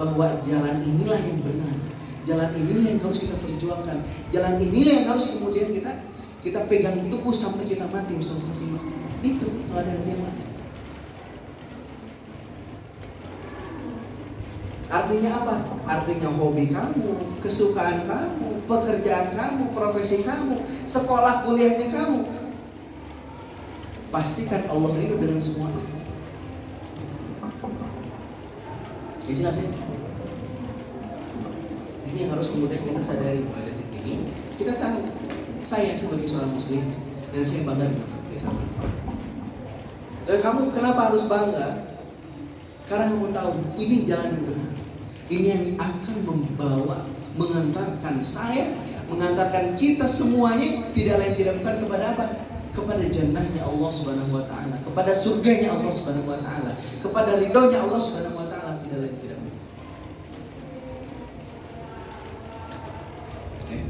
bahwa jalan inilah yang benar, jalan inilah yang harus kita perjuangkan, jalan inilah yang harus kemudian kita pegang teguh sampai kita mati husnul khotimah. Itu nggak ada yang lain. Artinya apa? Artinya hobi kamu, kesukaan kamu, pekerjaan kamu, profesi kamu, sekolah kuliahnya kamu. Pastikan Allah ridho dengan semua itu. Jadi nggak sih? Ini yang harus kemudian kita sadari pada detik ini. Kita tahu, saya sebagai seorang muslim dan saya bangga dengan keislaman saya. Dan kamu kenapa harus bangga? Karena kamu tahu ini jalan yang benar. Ini yang akan mengantarkan saya, mengantarkan kita semuanya tidak lain tidak bukan kepada apa? Kepada jannahnya Allah Subhanahu wa taala, kepada surganya Allah Subhanahu wa taala, kepada ridhonya Allah Subhanahu wa taala, tidak lain tidak bukan. Okay.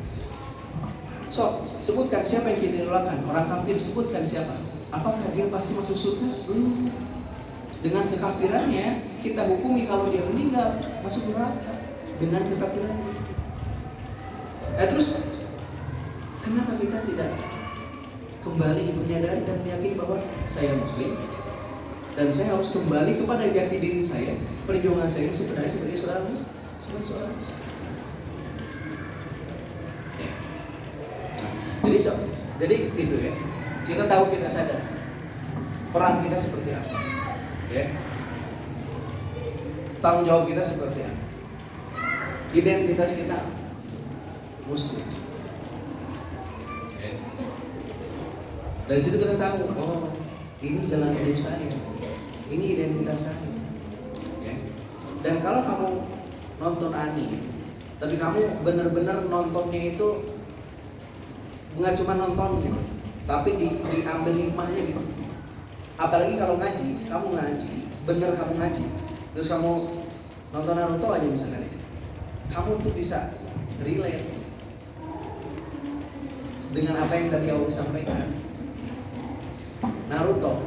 So, sebutkan siapa yang kita idolakan? Orang kafir, sebutkan siapa? Apakah dia pasti masuk surga? Dengan kekafirannya kita hukumi kalau dia meninggal masuk neraka dengan kekafirannya. Terus kenapa kita tidak kembali menyadari dan meyakini bahwa saya Muslim dan saya harus kembali kepada jati diri saya, perjuangan saya sebenarnya sebagai seorang Muslim. Ya. Nah, jadi itu ya. Kita tahu, kita sadar peran kita seperti apa, ya. Tanggung jawab kita seperti apa, identitas kita Muslim. Ya. Dari situ kita tahu, oh ini jalan hidup saya, ini identitas saya. Ya. Dan kalau kamu nonton anime, tapi kamu benar-benar nontonnya itu nggak cuma nonton gitu, tapi diambil hikmahnya gitu. Apalagi kalau ngaji, kamu ngaji, bener kamu ngaji, terus kamu nonton Naruto aja misalkan ya, kamu tuh bisa relate dengan apa yang tadi aku sampaikan. Naruto,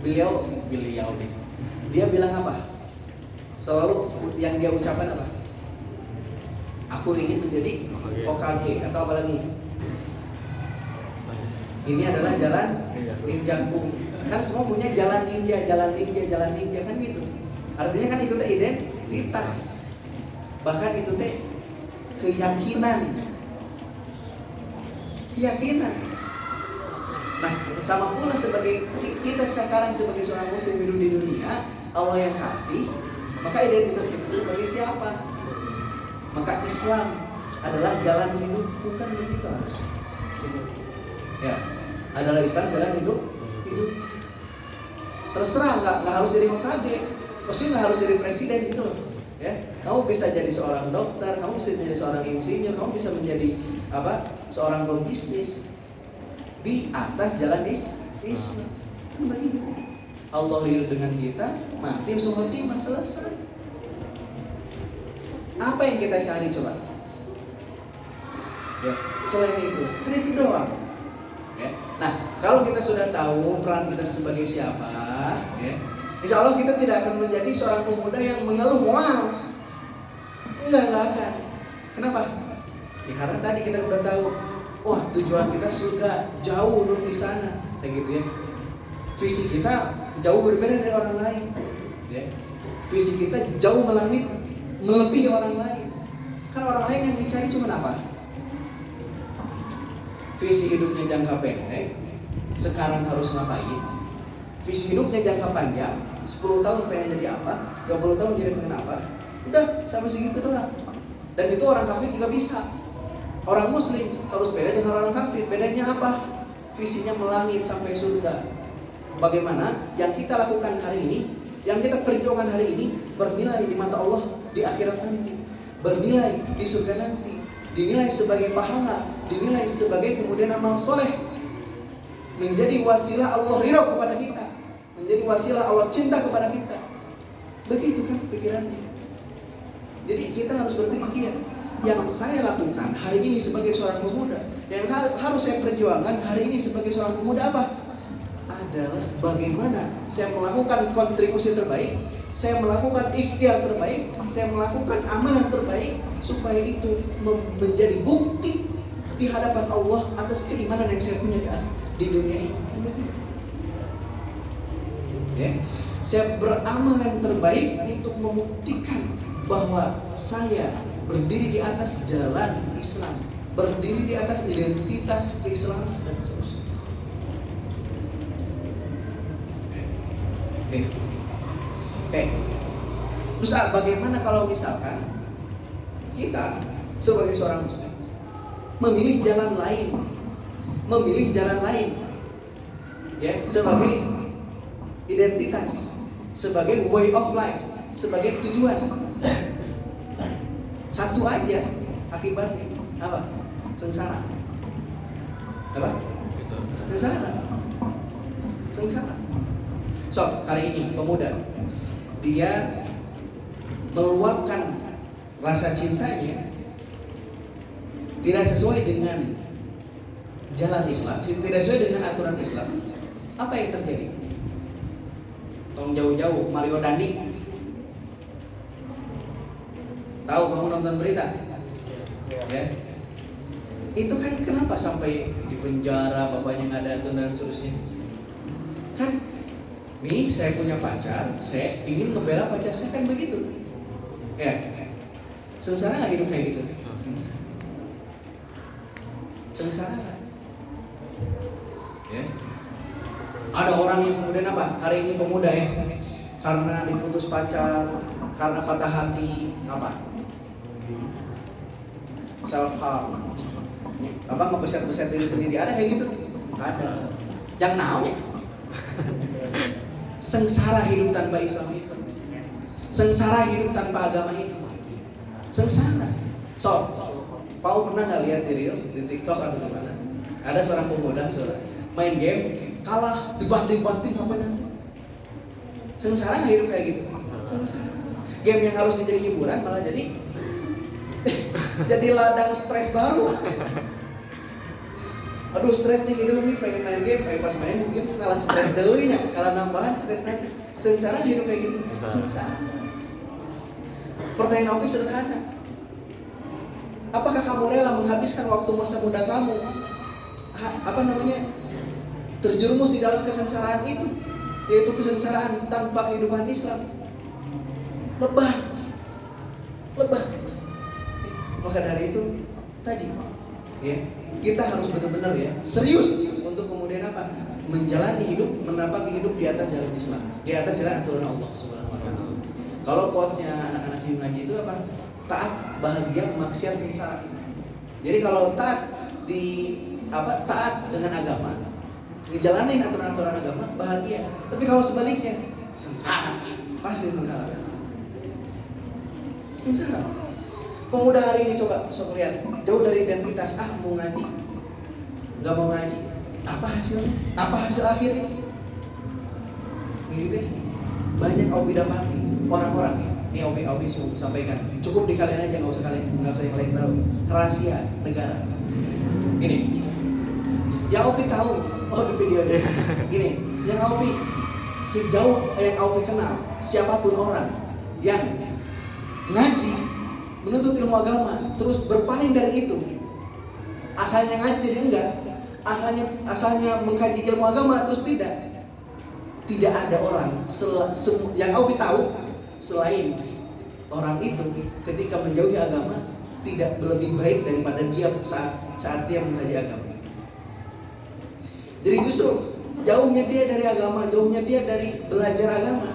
beliau nih, dia bilang apa? Selalu yang dia ucapkan apa? Aku ingin menjadi Hokage atau apa lagi? Ini adalah jalan ninjaku. Kan semua punya jalan ninja kan gitu. Artinya kan itu teh identitas. Bahkan itu teh keyakinan. Nah, sama pula sebagai kita sekarang sebagai seorang muslim hidup di dunia, Allah yang kasih, maka identitas kita sebagai siapa? Maka Islam adalah jalan hidup, bukan begitu harusnya. Ya, adalah Islam jalan hidup. Terserah, nggak harus jadi Hokage, maksudnya nggak harus jadi presiden gitu loh. Ya, kamu bisa jadi seorang dokter, kamu bisa menjadi seorang insinyur, kamu bisa menjadi seorang pebisnis di atas jalan Islam. Kan begitu. Allah hidup dengan kita, mati khotimah, selesai. Apa yang kita cari coba? Ya, selain itu, kan itu doang. Ya. Nah, kalau kita sudah tahu peran kita sebagai siapa, ya, insya Allah kita tidak akan menjadi seorang pemuda yang mengeluh, wow, enggak akan. Kenapa? Ya, karena tadi kita udah tahu, wah tujuan kita surga jauh dulu di sana, kayak gitu ya. Visi kita jauh berbeda dari orang lain, ya. Visi kita jauh melebihi orang lain. Kan orang lain yang dicari cuma apa? Visi hidupnya jangka pendek, sekarang harus ngapain? Visi hidupnya jangka panjang, 10 tahun pengen jadi apa, 20 tahun jadi pengen apa. Udah sampai segitu doang. Dan itu orang kafir juga bisa. Orang muslim harus beda dengan orang kafir. Bedanya apa? Visinya melangit sampai surga. Bagaimana yang kita lakukan hari ini, yang kita perjuangkan hari ini bernilai di mata Allah di akhirat nanti, bernilai di surga nanti, dinilai sebagai pahala, dinilai sebagai kemudian amal soleh, menjadi wasilah Allah ridho kepada kita, menjadi wasilah Allah cinta kepada kita. Begitu kan pikirannya. Jadi kita harus berpikir, yang saya lakukan hari ini sebagai seorang pemuda, yang harus saya perjuangkan hari ini sebagai seorang pemuda apa? Adalah bagaimana saya melakukan kontribusi terbaik, saya melakukan ikhtiar terbaik, saya melakukan amalan terbaik, supaya itu menjadi bukti di hadapan Allah atas keimanan yang saya punya di dunia ini. Ya, saya beramal yang terbaik untuk membuktikan bahwa saya berdiri di atas jalan Islam, berdiri di atas identitas keislaman dan seterusnya. Terus bagaimana kalau misalkan kita sebagai seorang muslim memilih jalan lain, ya, sebagai identitas, sebagai way of life, sebagai tujuan? Satu aja akibatnya apa? Sengsara. Apa? Sengsara. So, hari ini pemuda dia meluapkan rasa cintanya tidak sesuai dengan jalan Islam, tidak sesuai dengan aturan Islam. Apa yang terjadi? Tong jauh-jauh Mario Dandi Tahu kamu nonton berita? Ya. Itu kan kenapa sampai di penjara, bapaknya nggak datang dan seterusnya? Kan, nih saya punya pacar, saya ingin ngebela pacar saya kan begitu. Ya, sengsara nggak hidup kayak gitu? Sengsara nggak? Ya. Ada orang yang kemudian apa? Hari ini pemuda ya, karena diputus pacar, karena patah hati, apa? Self harm, apa ngebeset-beset diri sendiri, ada kayak gitu? Ada. Yang naon ya? Sengsara hidup tanpa Islam itu, sengsara hidup tanpa agama itu, sengsara. So, Pau pernah nggak lihat di Reels, di TikTok atau di mana? Ada seorang pemuda, main game, kalah, dibanting-banting apa nanti? Sengsara nggak hidup kayak gitu? Sengsara. Game yang harusnya jadi hiburan malah jadi ladang stres baru. Aduh stres nih hidup nih, pengen main game, pas main mungkin kalah stres dulunya, kalah nambahan stres nanti. Sengsara hidup kayak gitu, sengsara. Pertanyaan Opi sederhana. Apakah kamu rela menghabiskan waktu masa muda kamu terjerumus di dalam kesengsaraan itu, yaitu kesengsaraan tanpa kehidupan Islam? Lebah. Maka dari itu tadi ya, kita harus benar-benar ya serius untuk kemudian apa? Menjalani hidup, menapaki hidup di atas jalan Islam, di atas jalan aturan Allah Subhanahu wa taala. Kalau quotes-nya anak-anak yang ngaji itu apa? Taat, bahagia, maksiat, sengsara. Jadi kalau taat dengan agama, ngejalanin aturan-aturan agama, bahagia. Tapi kalau sebaliknya, sengsara, pasti sengsara. Sengsara. Pemuda hari ini coba lihat, jauh dari identitas, mau ngaji, nggak mau ngaji, apa hasilnya? Apa hasil akhirnya? Gitu. Banyak Obi dapati orang-orang ini Obi sampaikan, cukup di kalian aja, nggak usah yang lain tahu. Rahasia negara. Ini, yang Obi tahu, di video ini, gini, yang Obi sejauh yang Obi kenal, siapapun orang yang ngaji, menuntut ilmu agama, terus berpaling dari itu, asalnya ngaji enggak, asalnya mengkaji ilmu agama terus tidak ada orang yang Obi tahu selain orang itu ketika menjauhi agama tidak lebih baik daripada dia saat dia mengkaji agama. Jadi justru jauhnya dia dari agama, jauhnya dia dari belajar agama,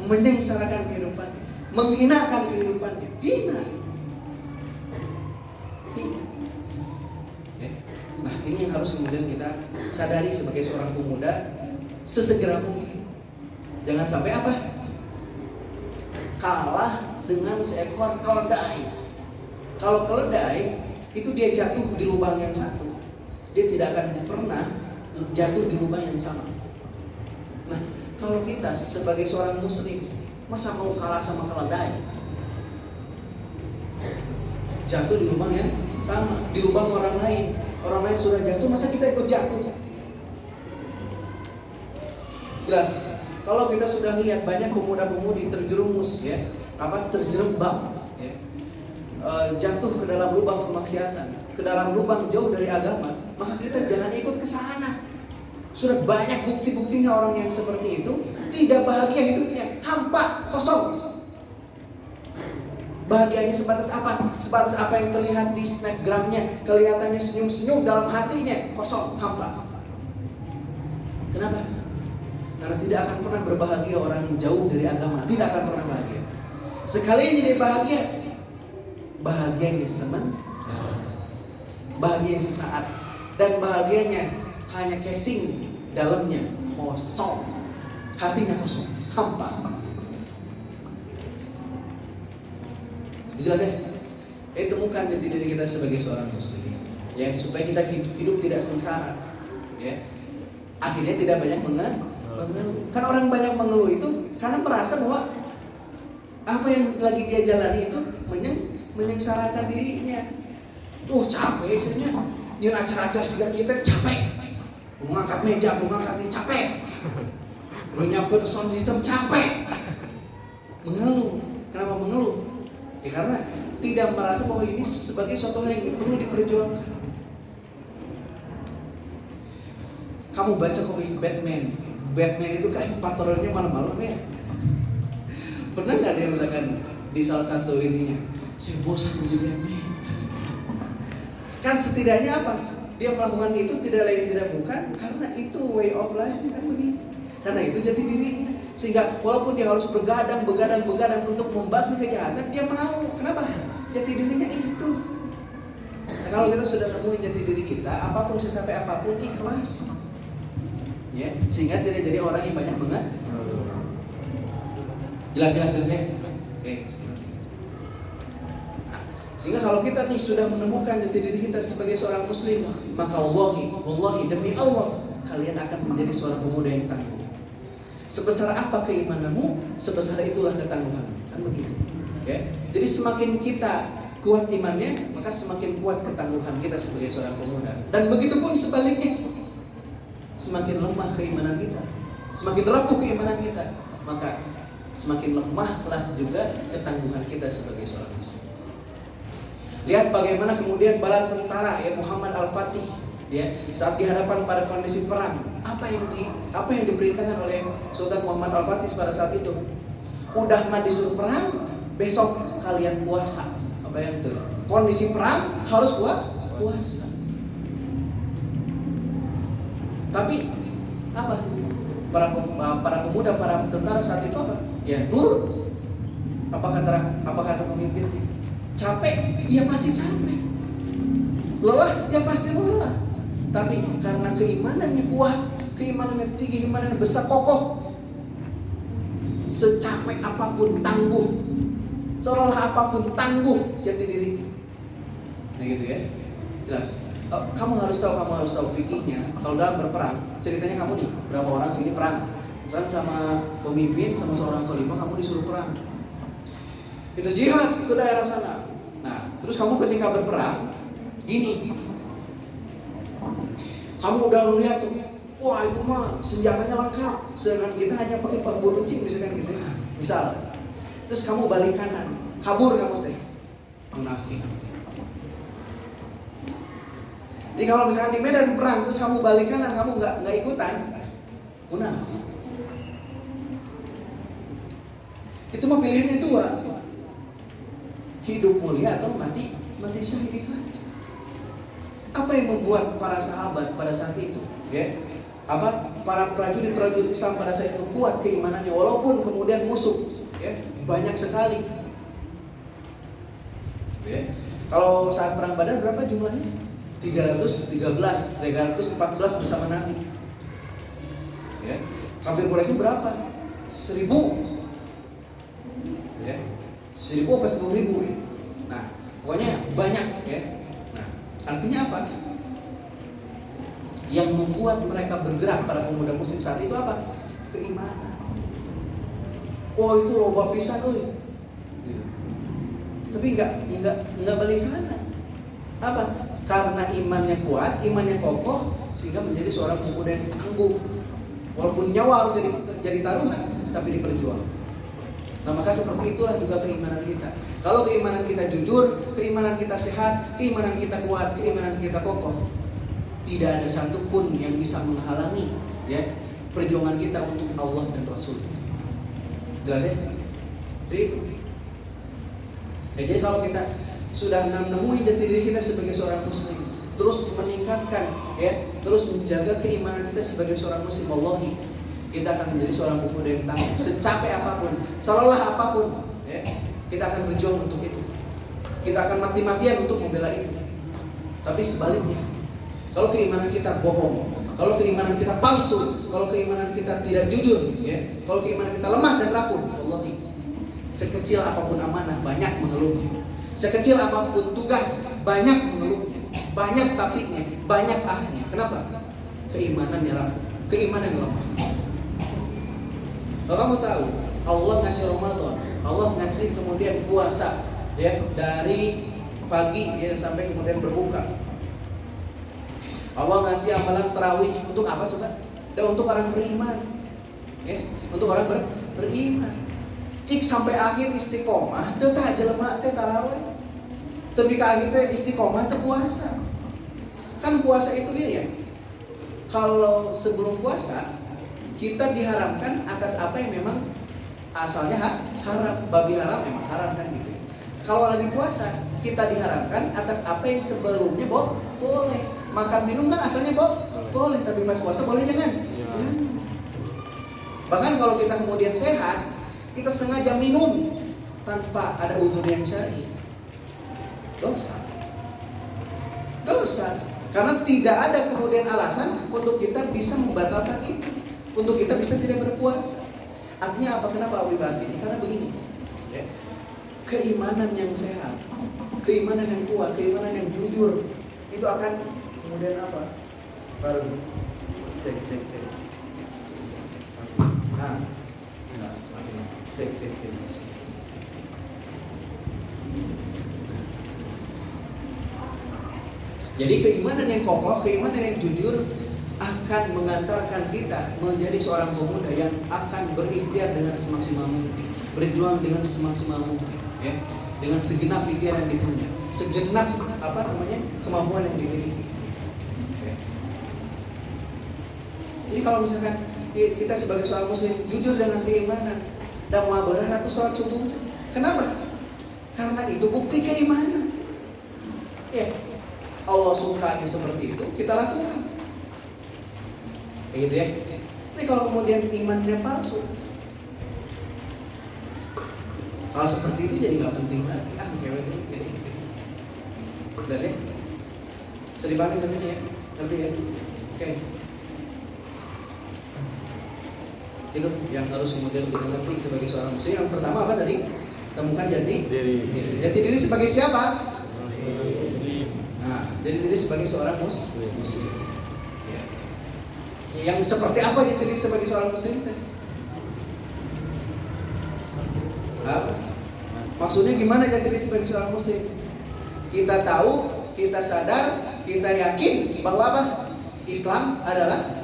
menyengsarakan kehidupan, menghinakan kehidupannya, hina. Nah ini yang harus kemudian kita sadari sebagai seorang pemuda sesegera mungkin. Jangan sampai apa? Kalah dengan seekor keledai. Kalau keledai itu dia jatuh di lubang yang satu, dia tidak akan pernah jatuh di lubang yang sama. Nah kalau kita sebagai seorang muslim, masa mau kalah sama keledai? Jatuh di lubang yang sama, di lubang orang lain sudah jatuh, masa kita ikut jatuh? Jelas. Kalau kita sudah lihat banyak pemuda-pemudi terjerumus ya, terjerembab ya, jatuh ke dalam lubang kemaksiatan, ke dalam lubang jauh dari agama, maka kita jangan ikut ke sana. Sudah banyak bukti-buktinya orang yang seperti itu tidak bahagia hidupnya, hampa, kosong. Bahagianya sebatas apa? Sebatas apa yang terlihat di snapgramnya, kelihatannya senyum-senyum, dalam hatinya kosong, hampa. Kenapa? Karena tidak akan pernah berbahagia orang yang jauh dari agama, tidak akan pernah bahagia. Sekalinya dia bahagia, bahagianya sementara, bahagia sesaat, dan bahagianya hanya casing, dalamnya kosong, hatinya kosong, hampa. Jelas ya? Temukan di diri kita sebagai seorang muslim, ya, supaya kita hidup tidak sengsara, ya. Akhirnya tidak banyak mengeluh. Kan orang banyak mengeluh itu karena merasa bahwa apa yang lagi dia jalani itu menyengsarakan dirinya. Capek sebenarnya. Nyen acara-acara segala kita capek. Mengangkat meja, mengangkat ini capek. Menyiapkan sound system capek. Mengeluh. Kenapa mengeluh? Ya karena tidak merasa bahwa ini sebagai suatu hal yang perlu diperjuangkan. Kamu baca komik Batman. Batman itu kan patrolnya malam-malam ya. Pernah nggak dia misalkan di salah satu ininya, saya bosan menjadi Batman. Kan setidaknya apa? Dia melakukan itu tidak lain tidak bukan karena itu way of life-nya kan begitu. Karena itu jati dirinya. Sehingga walaupun dia harus begadang untuk membasmi kejahatan, dia mau. Kenapa? Jati dirinya itu. Nah, kalau kita sudah nemuin jati diri kita, apapun sampai apapun ikhlas. Ya, sehingga tidak jadi orang yang banyak mengat. Jelas ya? Oke. Sehingga kalau kita nih sudah menemukan jati diri kita sebagai seorang muslim, maka wallahi demi Allah, kalian akan menjadi seorang pemuda yang tangguh. Sebesar apa keimananmu, sebesar itulah ketangguhanmu. Kan begitu. Ya. Jadi semakin kita kuat imannya, maka semakin kuat ketangguhan kita sebagai seorang pemuda. Dan begitu pun sebaliknya. Semakin lemah keimanan kita, semakin rapuh keimanan kita, maka semakin lemahlah juga ketangguhan kita sebagai seorang muslim. Lihat bagaimana kemudian bala tentara ya Muhammad Al-Fatih ya saat dihadapkan pada kondisi perang, apa yang diperintahkan oleh Sultan Muhammad Al-Fatih pada saat itu? Udah mah disuruh perang, besok kalian puasa. Apa yang itu? Kondisi perang harus puasa. Tapi apa? Para pemuda, para tentara saat itu apa? Ya nurut. Apa kata pemimpin? Capek? Ya pasti capek. Lelah? Ya pasti lelah. Tapi karena keimanannya kuat, keimanannya tinggi, keimanannya besar, kokoh, secapek apapun tangguh, seolah apapun tangguh jati diri. Nah gitu ya, jelas. Kamu harus tahu fikihnya. Kalau dalam berperang, ceritanya kamu nih, berapa orang sini perang. Misalnya sama pemimpin, sama seorang khalifah, kamu disuruh perang. Itu jihad ke daerah sana. Nah, terus kamu ketika berperang, gini. Kamu udah lihat tuh, wah itu mah senjatanya lengkap. Sedangkan kita hanya pakai pemburu cing, misalkan gitu. Misal. Terus kamu balik kanan, kabur kamu teh. Munafik. Jadi kalau misalkan di medan perang terus kamu balik kanan, kamu nggak ikutan, munafik. Itu mah pilihannya dua, hidup mulia atau mati syahid, itu aja. Apa yang membuat para sahabat pada saat itu, ya, para prajurit Islam pada saat itu kuat keimanannya walaupun kemudian musuh, ya, banyak sekali. Ya. Kalau saat perang Badar berapa jumlahnya? 314 bersama Nabi. Ya. Kafir Quraisy berapa? 1000. Ya. 1000 apa 10.000 ya? Nah, pokoknya banyak ya. Nah, artinya apa? Yang membuat mereka bergerak para pemuda muslim saat itu apa? Keimanan. Oh, itu loba pisan euy. Gitu. Tapi enggak balik kanan. Apa? Karena imannya kuat, imannya kokoh, sehingga menjadi seorang pemuda yang tangguh. Walaupun nyawa harus jadi taruhan, tapi diperjuangkan. Nah, maka seperti itulah juga keimanan kita. Kalau keimanan kita jujur, keimanan kita sehat, keimanan kita kuat, keimanan kita kokoh, tidak ada satupun yang bisa menghalangi ya perjuangan kita untuk Allah dan Rasul. Jelas ya? Jadi itu. Ya, jadi kalau kita sudah menemui jati diri kita sebagai seorang muslim, terus meningkatkan ya, terus menjaga keimanan kita sebagai seorang muslim, wallahi kita akan menjadi seorang pemuda yang tangguh. Secapek apapun, selelah apapun ya, kita akan berjuang untuk itu. Kita akan mati-matian untuk membela itu. Tapi sebaliknya, kalau keimanan kita bohong, kalau keimanan kita palsu, kalau keimanan kita tidak jujur ya, kalau keimanan kita lemah dan rapuh, wallahi sekecil apapun amanah banyak mengeluhnya. Sekecil apapun tugas, banyak mengeluhnya, banyak tapinya, banyak ahnya. Kenapa? Keimanan yang rapuh, keimanan yang lemah. Kalau kamu tahu, Allah ngasih Ramadan, Allah ngasih kemudian puasa, ya dari pagi ya sampai kemudian berbuka. Allah ngasih amalan tarawih untuk apa coba? Dan untuk orang beriman, ya, untuk orang beriman. Cik sampai akhir istiqomah, teu tah jelema teh tarawih. Tapi ke akhir teh istiqomah teh puasa. Kan puasa itu gini ya. Kalau sebelum puasa kita diharamkan atas apa yang memang asalnya haram, babi haram memang haram kan gitu. Kalau lagi puasa kita diharamkan atas apa yang sebelumnya boleh. Makan minum kan asalnya boleh, tapi pas puasa boleh jangan. Bahkan kalau kita kemudian sehat, kita sengaja minum tanpa ada uzur yang syar'i, dosa. Karena tidak ada kemudian alasan untuk kita bisa membatalkan itu, untuk kita bisa tidak berpuasa. Artinya apa? Kenapa Abi bahas ini? Karena begini, ya. Keimanan yang sehat, keimanan yang kuat, keimanan yang jujur, itu akan kemudian apa? Baru cek. Nah, cek. Jadi keimanan yang kokoh, keimanan yang jujur akan mengantarkan kita menjadi seorang pemuda yang akan berikhtiar dengan semaksimal mungkin, berjuang dengan semaksimal mungkin, ya, dengan segenap ikhtiar yang dipunya, segenap kemampuan yang dimiliki. Ya. Jadi kalau misalkan kita sebagai seorang muslim jujur dengan keimanan dan muabarah atau sholat subuh, kenapa? Karena itu bukti keimanan. Ya. Allah sukanya seperti itu, kita lakukan. Gitu ya. Tapi kalau kemudian imannya palsu, kalau seperti itu jadi nggak penting lagi. Gini. Udah sih? Bisa dipahami sampai ini ya? Ngerti ya? Oke. Itu yang harus kemudian kita ngerti sebagai seorang muslim. Yang pertama apa tadi? Temukan jati diri. Jati diri sebagai siapa? Jadi diri sebagai seorang muslim. Ya. Yang seperti apa jadi diri sebagai seorang muslim? Maksudnya gimana jadi diri sebagai seorang muslim? Kita tahu, kita sadar, kita yakin bahwa apa? Islam adalah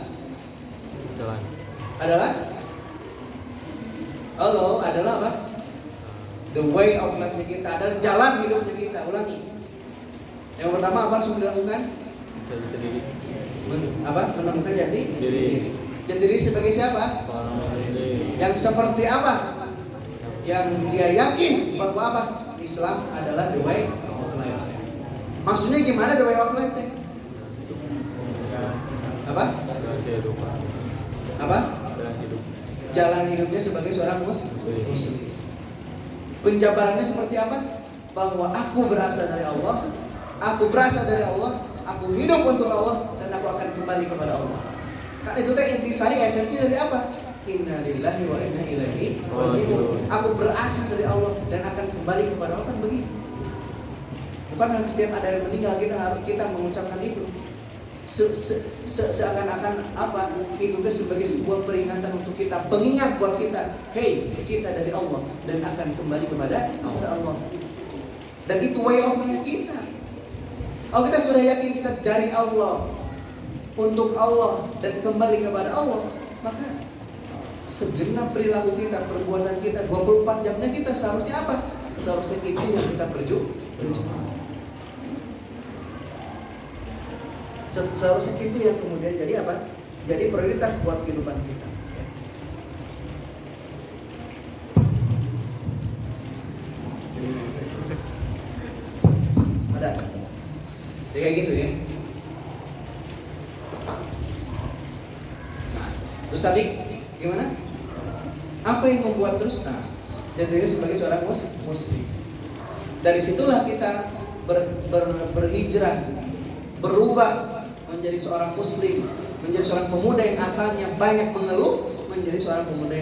Allah adalah apa? The way of life-nya kita, adalah jalan hidupnya kita. Ulangi. Yang pertama apa harus dilakukan? Menemukan jati diri. Jati diri sebagai siapa? Yang seperti apa? Yang dia yakin bahwa apa? Islam adalah the way of life. Maksudnya gimana the way of life? Apa? Jalan hidupnya sebagai seorang muslim. Penjabarannya seperti apa? Bahwa aku berasal dari Allah, aku hidup untuk Allah, dan aku akan kembali kepada Allah. Kan itu teh intisari esensi dari apa? Inna lillahi wa inna ilaihi raji'un. Aku berasal dari Allah dan akan kembali kepada Allah, kan begitu. Bukan harus setiap ada yang meninggal kita mengucapkan itu. Seakan-akan apa? Itu sebagai sebuah peringatan untuk kita, pengingat buat kita. Hey, kita dari Allah dan akan kembali kepada Allah. Dan itu way of life kita. Kalau kita sudah yakin kita dari Allah, untuk Allah, dan kembali kepada Allah, maka segenap perilaku kita, perbuatan kita, 24 jamnya kita seharusnya apa? Seharusnya itu yang kita berjuang. Seharusnya itu yang kemudian jadi apa? Jadi prioritas buat kehidupan kita. Ada? Ya, kayak gitu ya. Nah, terus tadi gimana? Apa yang membuat terus? Nah, jadi sebagai seorang muslim. Dari situlah kita berhijrah, berubah menjadi seorang muslim, menjadi seorang pemuda yang asalnya banyak mengeluh, menjadi seorang pemuda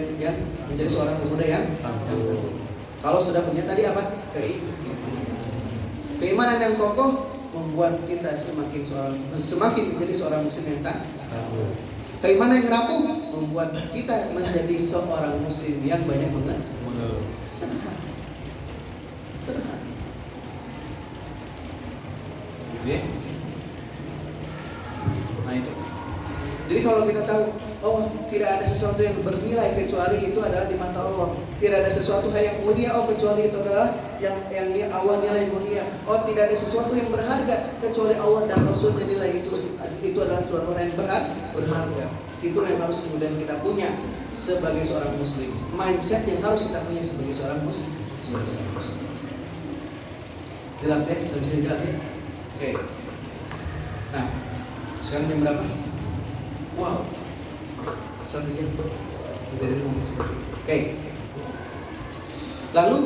yang tangguh. Kalau sudah punya tadi apa? Keimanan yang kokoh membuat kita semakin menjadi seorang muslim yang tangguh. Keimanan yang rapuh membuat kita menjadi seorang muslim yang banyak mengeluh. Sederhana. Gitu ya. Nah itu. Jadi kalau kita tahu, oh tidak ada sesuatu yang bernilai kecuali itu adalah di mata Allah. Tidak ada sesuatu hal yang mulia, oh kecuali itu adalah yang Allah nilai mulia. Oh tidak ada sesuatu yang berharga kecuali Allah dan Rasulnya nilai itu adalah sesuatu yang berharga. Itulah yang harus kemudian kita punya sebagai seorang muslim. Mindset yang harus kita punya sebagai seorang muslim. Jelas ya? Bisa dijelasin? Oke. Nah, sekarang jam berapa? Wow, 1 jam. Dari ngomong seperti itu. Oke. Lalu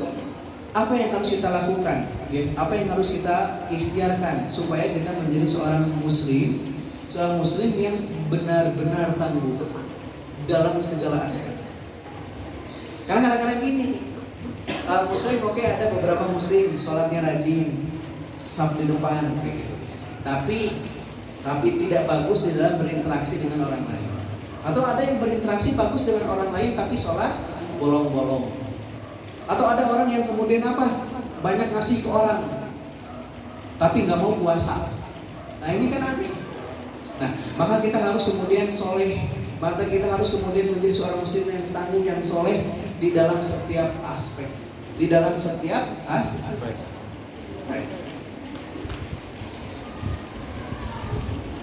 apa yang harus kita lakukan? Apa yang harus kita ikhtiarkan supaya kita menjadi seorang muslim yang benar-benar tangguh dalam segala aspek. Karena kadang-kadang gini, muslim oke, ada beberapa muslim sholatnya rajin, saf di depan kayak gitu. Tapi tidak bagus di dalam berinteraksi dengan orang lain. Atau ada yang berinteraksi bagus dengan orang lain tapi sholat bolong-bolong. Atau ada orang yang kemudian banyak ngasih ke orang tapi nggak mau puasa. Nah ini kan aneh. Nah maka kita harus kemudian soleh. Maka kita harus kemudian menjadi seorang muslim yang tangguh, yang soleh di dalam setiap aspek. Di dalam setiap aspek. Baik.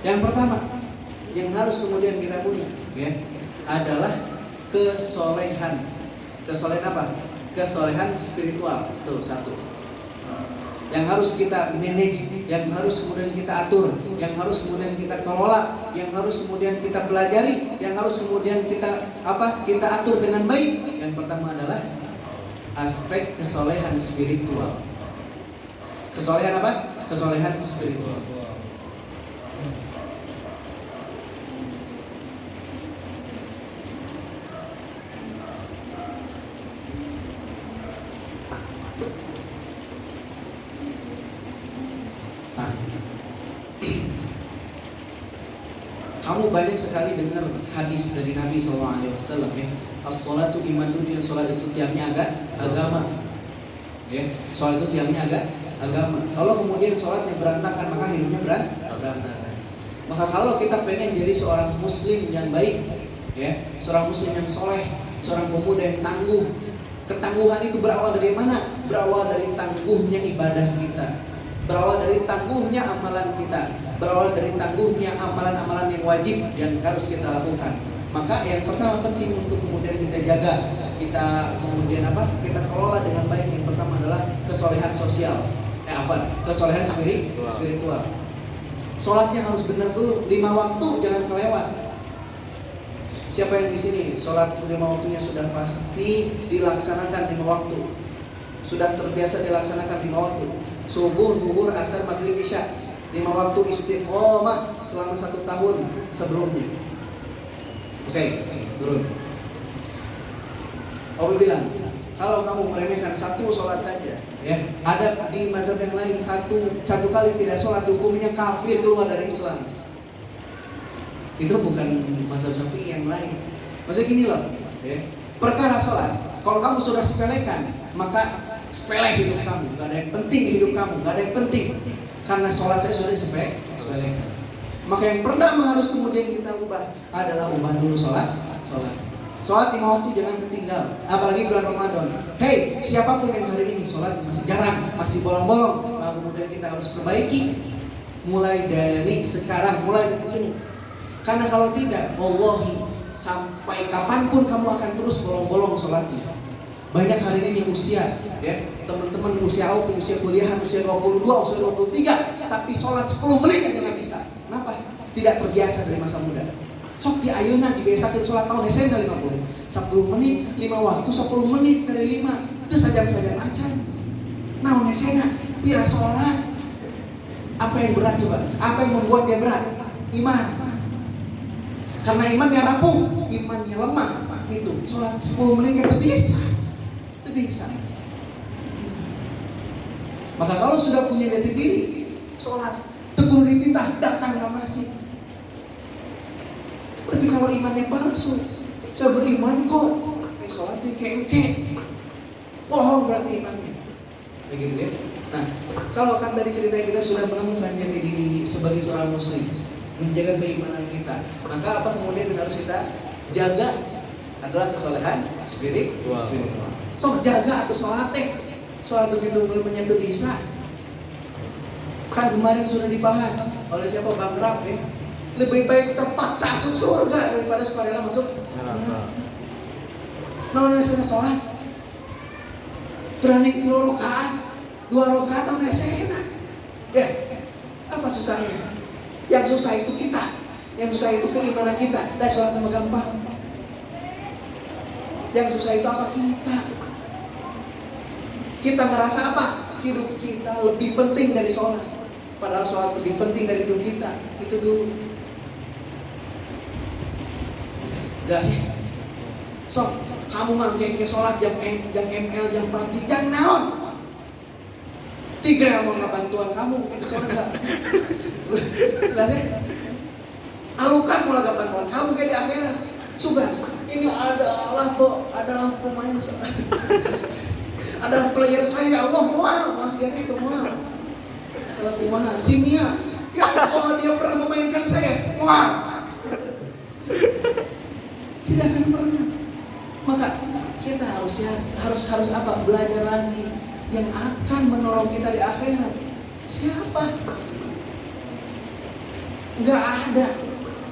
Yang pertama yang harus kemudian kita punya adalah kesolehan. Kesolehan apa? Kesolehan spiritual. Tuh satu. Yang harus kita manage, yang harus kemudian kita atur, yang harus kemudian kita kelola, yang harus kemudian kita pelajari, yang harus kemudian kita atur dengan baik. Yang pertama adalah aspek kesolehan spiritual. Kesolehan apa? Kesolehan spiritual. Kamu banyak sekali dengar hadis dari Nabi SAW ya. As-sholatu imanun, yang sholat itu tiangnya agama. Ya, sholat itu tiangnya agama. Kalau kemudian sholatnya berantakan, maka hidupnya berantakan. Maka kalau kita pengen jadi seorang muslim yang baik, ya, seorang muslim yang soleh, seorang pemuda yang tangguh. Ketangguhan itu berawal dari mana? Berawal dari tangguhnya ibadah kita. Berawal dari tangguhnya amalan kita, berawal dari tangguhnya amalan-amalan yang wajib yang harus kita lakukan. Maka yang pertama penting untuk kemudian kita jaga, kita kemudian kita kelola dengan baik. Yang pertama adalah kesolehan sosial, kesolehan spiritual. Sholatnya harus benar dulu, 5 waktu jangan kelewat. Siapa yang di sini sholat 5 waktunya sudah pasti dilaksanakan 5 waktu, sudah terbiasa dilaksanakan 5 waktu. Subuh, zuhur, asar, maghrib, isya, 5 waktu istiqomah selama 1 tahun sebelumnya. Oke, turun. Aku bilang, kalau kamu meremehkan 1 sholat saja, ya, ada di mazhab yang lain satu kali tidak sholat hukumnya kafir, keluar dari Islam. Itu bukan mazhab Syafi'i yang lain. Maksudnya gini loh, ya, perkara sholat, kalau kamu sudah sepelekan, maka sepele hidup kamu, gak ada yang penting hidup kamu, gak ada yang penting. Karena sholat saya sudah sepelekan. Maka yang pertama harus kemudian kita ubah adalah ubah dulu sholat. Sholat 5 waktu jangan ketinggal, apalagi bulan Ramadan. Hey, siapapun yang hari ini sholat masih jarang, masih bolong-bolong, maka kemudian kita harus perbaiki mulai dari sekarang, mulai dari ini. Karena kalau tidak, wallahi sampai kapanpun kamu akan terus bolong-bolong sholatnya. Banyak hari ini usia, ya, teman-teman usia kuliahan, usia 22, usia 23, tapi sholat 10 menit aja nggak bisa. Kenapa? Tidak terbiasa dari masa muda. Sok di ayeuna dibiasakan sholat tahun SMA 50. 10 menit, 5 waktu, 10 menit kali 5. Itu sajam-sajam acan. Naon SMA, pira sholat. Apa yang berat coba? Apa yang membuat dia berat? Iman. Karena imannya rapuh, imannya lemah. Itu sholat 10 menit kan bisa. Bisa. Maka kalau sudah punya jati diri, sholat tegur dititah, datang ke masjid. Tapi kalau imannya palsu, saya beriman kok, sholatnya kengke, bohong berarti imannya. Begitu ya. Nah, kalau kan dari cerita kita sudah menemukan jati diri sebagai seorang muslim, menjaga keimanan kita. Maka apa kemudian yang harus kita jaga adalah kesolehan spiritual. So jaga atau sholat sholat begitu menyentuh bisa. Kan kemarin sudah dibahas oleh siapa, Bang Rap ya. Lebih baik terpaksa masuk surga daripada sukarela masuk neraka. Nah, sudah sholat berani 3 rakaat, 2 rakaat atau enak. Ya, apa susahnya? Yang susah itu kita, yang susah itu keimanan kita. Dan sholat sama gampang. Yang susah itu apa? Kita merasa apa? Hidup kita lebih penting dari sholat. Padahal sholat lebih penting dari hidup kita. Itu dulu. Gak sih? So, kamu mah kayak sholat jam ML, jam PUBG, jam naon? Tiga mau bantuan kamu, itu sholat gak? Gak sih? Alukan mau laga bantuan kamu kayak di akhirat. Sudah, ini adalah pemain ada player saya, Allah mual, masih kayak gitu mual. Kalau kumaha, Simia, ya Allah dia pernah memainkan saya, mual. Tidak akan pernah. Maka kita harus apa? Belajar lagi yang akan menolong kita di akhirat. Siapa? Enggak ada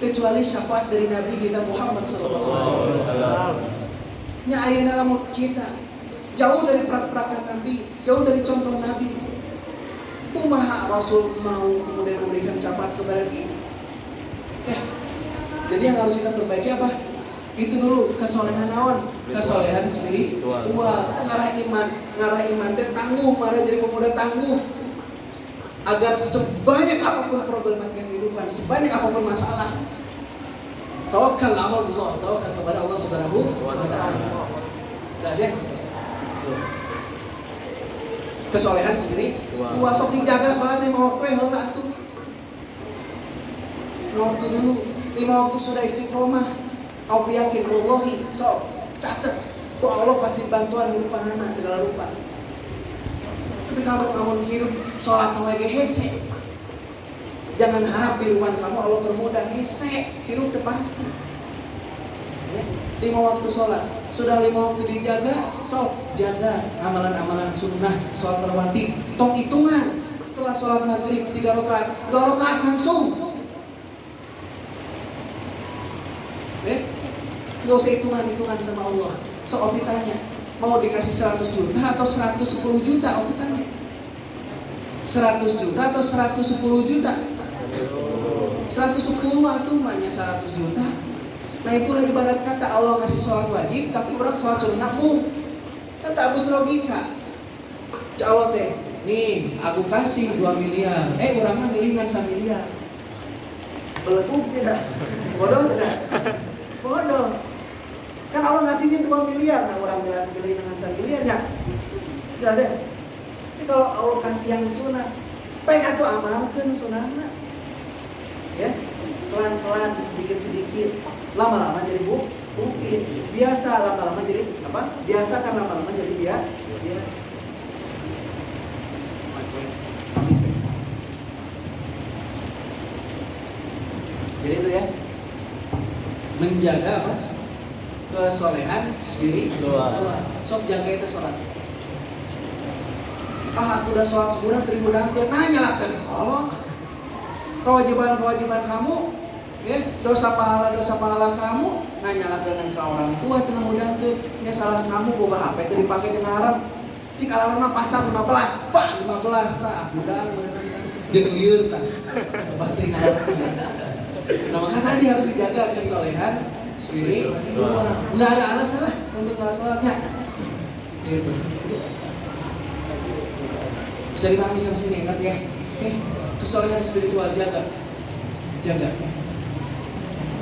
kecuali syafaat dari Nabi kita Muhammad SAW. Nya ayeuna lamun kita jauh dari prak-prakan Nabi, jauh dari contoh Nabi. Kumaha Rasul mau kemudian memberikan syafaat kepada kita? Jadi yang harus kita perbaiki apa? Itu dulu kesolehan naon, kesolehan spiritual. Ngarah iman teh tangguh, marah jadi pemuda tangguh. Agar sebanyak apapun problematika kehidupan, sebanyak apapun masalah, tawakal Allah, tawakal kepada Allah Subhanahu wa taala. Dah ya. Kesolehan spiritual. Sok dijaga salat 5 waktu heula atuh. 5 waktu dulu, 5 waktu sudah istiqomah. Kau yakin wallahi, so catat, Allah pasti bantuan hidupan anak segala rupa. Tapi kamu hidup sholat nawage hese, jangan harap kehidupan kamu Allah permudah hese, hidup terpasti. Ya, 5 waktu sholat, sudah 5 waktu dijaga, so jaga amalan-amalan sunnah, sholat rawatib, tong hitungan. Setelah sholat maghrib 3 rakaat, 2 rakaat langsung. Gak usah hitungan sama Allah. So Opi tanya, mau dikasih 100 juta atau 110 juta? Opi tanya 100 juta atau 110 juta? 110 atau maknya 100 juta. Nah itulah ibarat kata Allah ngasih sholat wajib, tapi orang sholat sunnahmu. Kan tak harus logika. Allah teh, nih aku kasih 2 miliar. Orangnya ngilingan 1 miliar. Beleguk tidak? Bodoh tidak? Bodoh. Kan Allah ngasihnya 2 miliar, nah orang pilih dengan 1 miliarnya. Jelas ya? Tapi kalau Allah kasih yang sunnah, pengen tuh amalkan sunnahnya. Ya, pelan-pelan, sedikit-sedikit, lama-lama jadi bukit. Biasa, lama-lama jadi apa? Biasa kan lama-lama jadi biasa. Jadi itu ya, menjaga apa? Kesolehan spiritual. Sok jaga itu sholat. Aku udah sholat sebulan, terima dangkeun. Nah nyalakan Allah. Kewajiban kamu, ya dosa pahala kamu. Nah nyalakan ke orang tua tengah mudangkeun. Ya salah kamu boga HP itu dipakai dengan haram. Cik alarmna pasang 15, pak 15 tah budang beunang jeung lieur tah. Bating alarmna. Nah maka tadi harus dijaga kesolehan spiritual. Nggak ada alasan lah untuk nggak sholatnya. Gitu. Bisa dipahami sampai sini, ingat ya. Kesolehan spiritual jaga.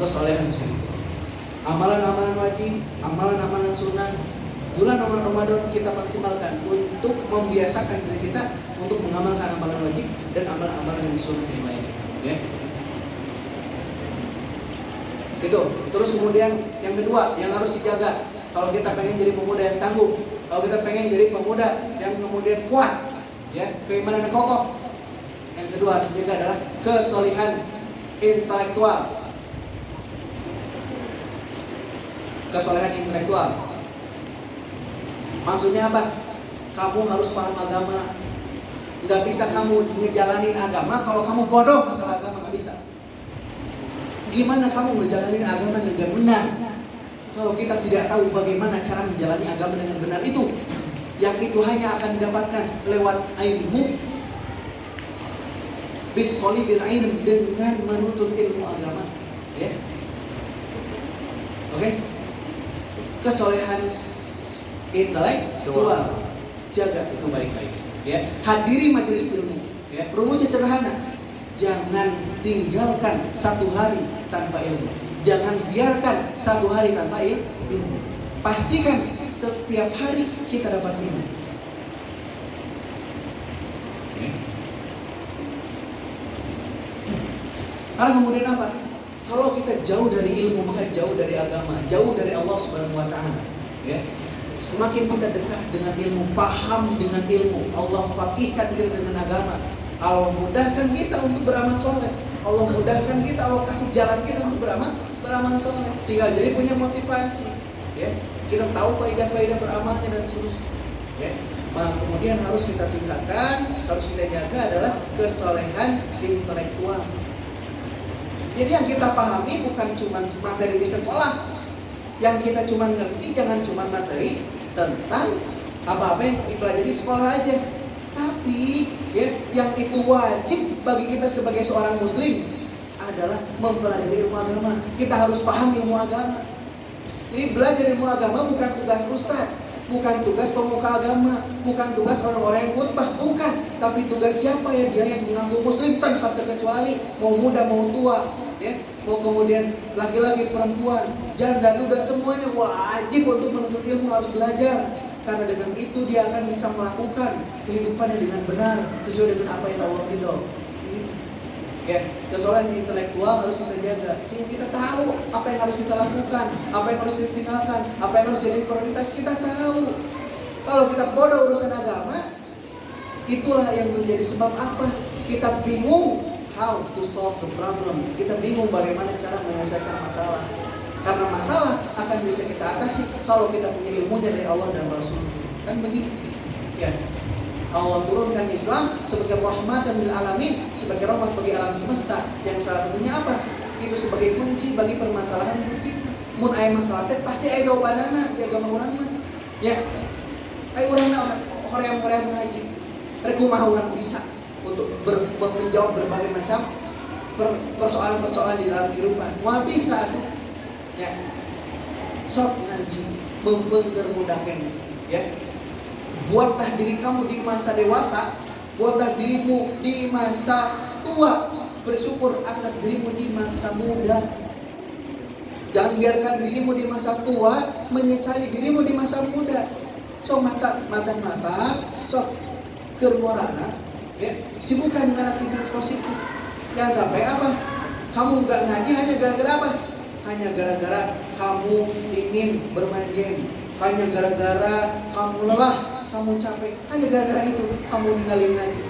Kesolehan spiritual. Amalan-amalan wajib, amalan-amalan sunnah. Bulan Ramadan kita maksimalkan untuk membiasakan diri kita untuk mengamalkan amalan wajib dan amalan-amalan yang sunnah yang lain. Ya. Itu. Terus kemudian yang kedua yang harus dijaga kalau kita pengen jadi pemuda yang tangguh, kalau kita pengen jadi pemuda yang kemudian kuat, ya keimanan yang kokoh. Yang kedua harus dijaga adalah kesolihan intelektual. Kesolehan intelektual maksudnya apa? Kamu harus paham agama. Nggak bisa kamu ngejalanin agama kalau kamu bodoh masalah agama, nggak bisa. Gimana kamu ngejalanin agama dengan benar kalau kita tidak tahu bagaimana cara menjalani agama dengan benar itu? Yang itu hanya akan didapatkan lewat ilmu, bitolibil ilm, dengan menuntut ilmu agama, ya. Oke? Kesolehan intelektual, jaga itu baik-baik, ya. Hadiri majelis ilmu, ya. Rumusnya sederhana, jangan tinggalkan satu hari tanpa ilmu, jangan biarkan satu hari tanpa ilmu. Pastikan setiap hari kita dapat ilmu. Karena kemudian apa? Kalau kita jauh dari ilmu, maka jauh dari agama, jauh dari Allah Subhanahu wa Ta'ala, ya. Semakin kita dekat dengan ilmu, paham dengan ilmu, Allah fakihkan kita dengan agama, Allah mudahkan kita untuk beramal soleh, Allah mudahkan kita, Allah kasih jalan kita untuk beramal soleh, sehingga jadi punya motivasi, ya. Kita tahu faedah-faedah beramalnya dan seterusnya, ya. Nah, kemudian harus kita tingkatkan, harus kita jaga adalah kesolehan intelektual. Jadi yang kita pahami bukan cuma materi di sekolah. Yang kita cuma ngerti jangan cuma materi tentang apa-apa yang dipelajari di sekolah aja. Tapi ya, yang itu wajib bagi kita sebagai seorang muslim adalah mempelajari ilmu agama. Kita harus paham ilmu agama. Jadi belajar ilmu agama bukan tugas ustaz, bukan tugas pemuka agama, bukan tugas orang-orang yang khutbah, bukan. Tapi tugas siapa ya? Dia yang mengaku muslim tanpa terkecuali, mau muda mau tua, ya, mau kemudian laki-laki perempuan, janda duda, semuanya wajib untuk menuntut ilmu, harus belajar. Karena dengan itu dia akan bisa melakukan kehidupannya dengan benar sesuai dengan apa yang Allah ridho. Ya, kesolehan intelektual harus kita jaga sehingga kita tahu apa yang harus kita lakukan, apa yang harus kita tinggalkan, apa yang harus jadi prioritas. Kita tahu. Kalau kita bodoh urusan agama, itulah yang menjadi sebab apa? Kita bingung how to solve the problem. Kita bingung bagaimana cara menyelesaikan masalah. Karena masalah akan bisa kita atasi kalau kita punya ilmunya dari Allah dan Rasulnya. Kan begitu? Ya. Allah turunkan Islam sebagai rahmatan lil alamin, sebagai rahmat bagi alam semesta. Yang salah satunya apa? Itu sebagai kunci bagi permasalahan hidup kita. Mun aya masalah teh pasti aya jawabanana di agama urang mah. Ya. Aya urang hoream-hoream ngaji. Rek kumaha urang bisa untuk menjawab berbagai macam persoalan-persoalan di dalam kehidupan. Moal bisa atuh. Ya. Sok ngaji mempermudahkan, ya. Buatlah diri kamu di masa dewasa, buatlah dirimu di masa tua, bersyukur atas dirimu di masa muda. Jangan biarkan dirimu di masa tua menyesali dirimu di masa muda. So mata, so kermorana, ya, sibukkan dengan aktivitas positif. Jangan sampai apa? Kamu gak ngaji hanya gara-gara apa? Hanya gara-gara kamu ingin bermain game, hanya gara-gara kamu lelah, kamu capek, hanya gara-gara itu kamu ninggalin ngaji.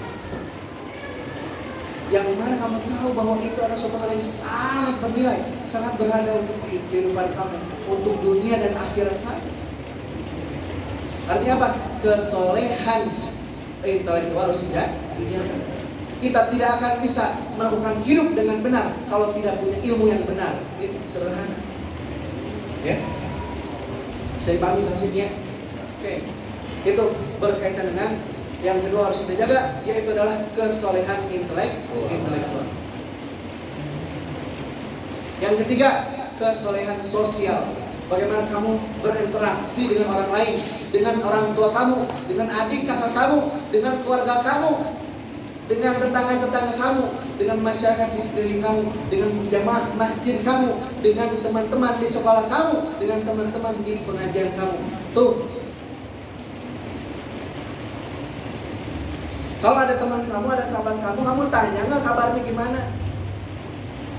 Yang mana kamu tahu bahwa itu adalah suatu hal yang sangat bernilai, sangat berharga untuk kehidupan kamu, untuk dunia dan akhirat kamu. Artinya apa? Kesolehan intelektual harus dijaga. Kita tidak akan bisa melakukan hidup dengan benar kalau tidak punya ilmu yang benar. Itu sederhana. Ya. Saya dipahami sampai sini ya. Oke. Itu berkaitan dengan yang kedua harus kita jaga, yaitu adalah kesolehan intelektual. Yang ketiga, kesolehan sosial. Bagaimana kamu berinteraksi dengan orang lain, dengan orang tua kamu, dengan adik kakak kamu, dengan keluarga kamu, dengan tetangga-tetangga kamu, dengan masyarakat di sekeliling kamu, dengan jamaah masjid kamu, dengan teman-teman di sekolah kamu, dengan teman-teman di pengajian kamu. Tuh. Kalau ada teman kamu, ada sahabat kamu, kamu tanya nggak kabarnya gimana?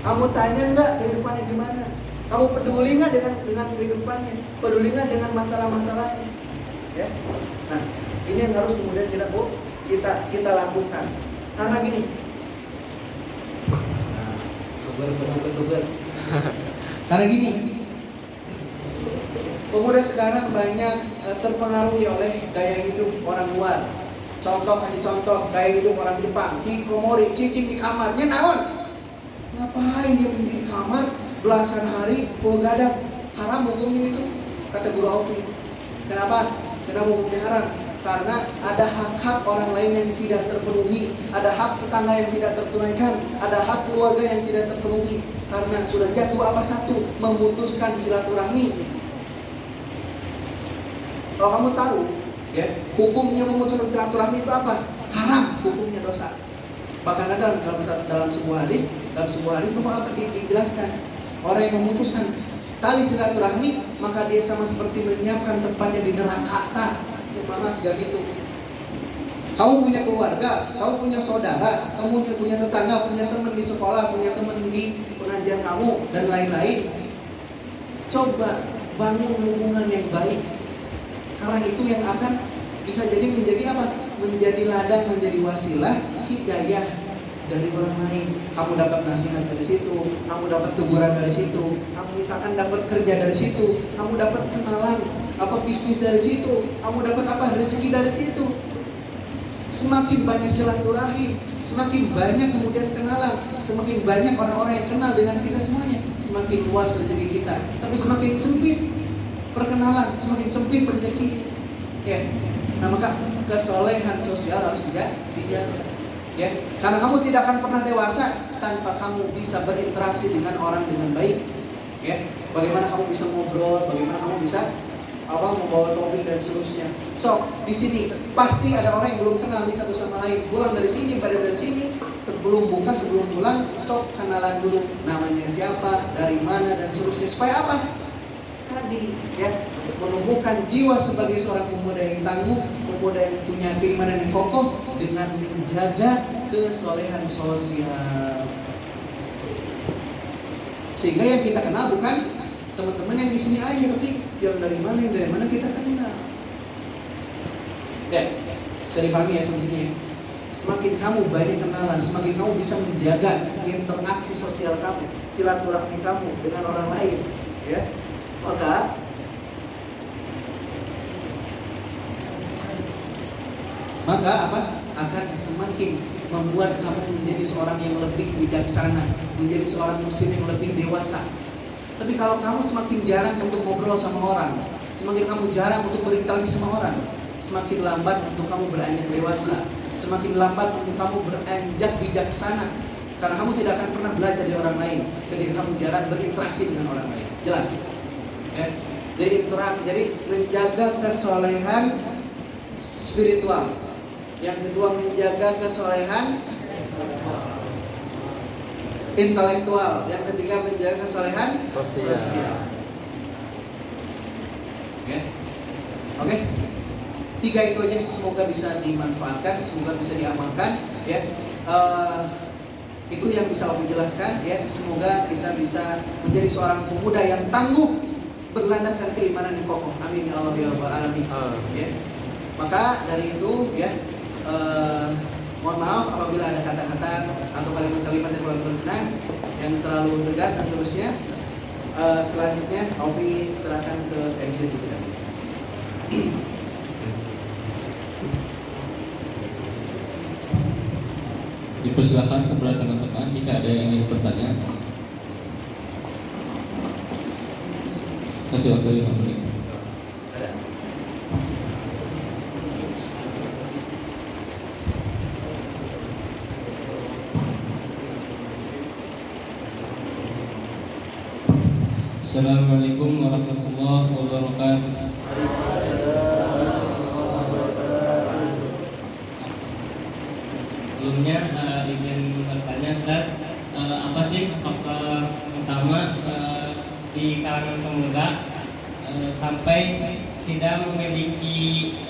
Kamu tanya nggak kehidupannya gimana? Kamu peduli nggak dengan kehidupannya? Peduli nggak dengan masalah-masalahnya? Ya. Nah, ini yang harus kemudian kita lakukan. Karena gini. Nah, Betul. Karena gini, pemuda sekarang banyak terpengaruhi oleh gaya hidup orang luar. Kasih contoh gaya hidup orang Jepang. Hikikomori, cicing di kamarnya naon? Ngapain dia di kamar belasan hari begadang? Haram hukumnya itu, kata guru Aupi. Kenapa hukumnya haram? Karena ada hak-hak orang lain yang tidak terpenuhi, ada hak tetangga yang tidak tertunaikan, ada hak keluarga yang tidak terpenuhi. Karena sudah jatuh apa satu, memutuskan silaturahmi. Kalau kamu tahu, ya, hukumnya memutuskan silaturahmi itu apa? Haram, hukumnya dosa. Bahkan ada dalam sebuah hadis bahwa dijelaskan orang yang memutuskan tali silaturahmi maka dia sama seperti menyiapkan tempatnya di neraka. Mana sejak itu? Kamu punya keluarga, kamu punya saudara, kamu punya tetangga, punya teman di sekolah, punya teman di pengajian kamu dan lain-lain. Coba bangun hubungan yang baik. Karena itu yang akan bisa menjadi apa? Menjadi ladang, menjadi wasilah hidayah dari orang lain. Kamu dapat nasihat dari situ, kamu dapat teguran dari situ, kamu misalkan dapat kerja dari situ, kamu dapat kenalan bisnis dari situ, kamu dapat rezeki dari situ. Semakin banyak silaturahim, semakin banyak kemudian kenalan, semakin banyak orang-orang yang kenal dengan kita semuanya, semakin luas rezeki kita. Tapi semakin sempit perkenalan, semakin sempit rezeki. Ya. Nah, maka kesolehan sosial harus dijaga. Ya, karena kamu tidak akan pernah dewasa tanpa kamu bisa berinteraksi dengan orang dengan baik. Ya, bagaimana kamu bisa ngobrol, bagaimana kamu bisa membawa topik dan seterusnya. So, di sini pasti ada orang yang belum kenal di satu sama lain. Pulang dari sini, pada dari sini, sebelum pulang, sok kenalan dulu namanya siapa, dari mana dan seterusnya. Supaya apa? Tadi, ya, menumbuhkan jiwa sebagai seorang pemuda yang tangguh, pemuda yang punya keimanan yang kokoh dengan menjaga kesolehan sosial. Sehingga yang kita kenal bukan teman-teman yang di sini aja, tapi yang dari mana kita kenal. Ya, bisa dipahami ya sampai sini. Semakin kamu banyak kenalan, semakin kamu bisa menjaga interaksi sosial kamu, silaturahmi kamu dengan orang lain, ya. Maka akan semakin membuat kamu menjadi seorang yang lebih bijaksana, menjadi seorang muslim yang lebih dewasa. Tapi kalau kamu semakin jarang untuk ngobrol sama orang, semakin kamu jarang untuk berinteraksi sama orang, semakin lambat untuk kamu beranjak dewasa, semakin lambat untuk kamu beranjak bijaksana. Karena kamu tidak akan pernah belajar dari orang lain ketika kamu jarang berinteraksi dengan orang lain. Jelas? Ya. Jadi menjaga kesolehan spiritual. Yang kedua, menjaga kesolehan intelektual. Yang ketiga, menjaga kesolehan sosial. Oke. 3 itu aja, semoga bisa dimanfaatkan, semoga bisa diamalkan, ya. Itu yang bisa aku jelaskan, ya. Semoga kita bisa menjadi seorang pemuda yang tangguh, berlandaskan keimanan yang kokoh. Amin ya Allah ya Rabbal alamin. Ya. Maka dari itu, ya, mohon maaf apabila ada kata-kata atau kalimat-kalimat yang kurang berkenan, yang terlalu tegas dan seterusnya. Selanjutnya, Aupi serahkan ke MC kita. Dipersilakan kepada teman-teman jika ada yang ingin bertanya. Kasih waktu 5 menit. Assalamualaikum warahmatullahi wabarakatuh. Sebelumnya izin bertanya, Ustaz, apa sih faktor utama di kalangan pemuda sampai tidak memiliki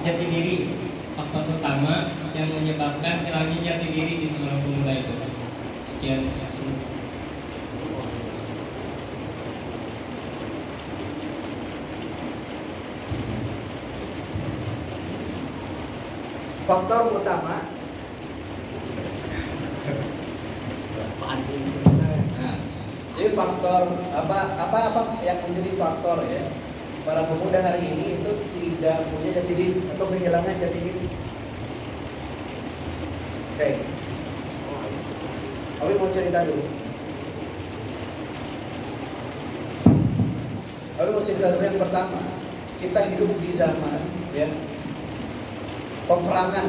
jati diri? Faktor utama yang menyebabkan hilangnya jati diri di seorang pemuda itu. Sekian. Faktor utama Nah, jadi faktor apa yang menjadi faktor ya para pemuda hari ini itu tidak punya jati diri atau kehilangan jati diri. Oke. Abi mau cerita dulu. Abi mau cerita dulu yang pertama. Kita hidup di zaman ya peperangan.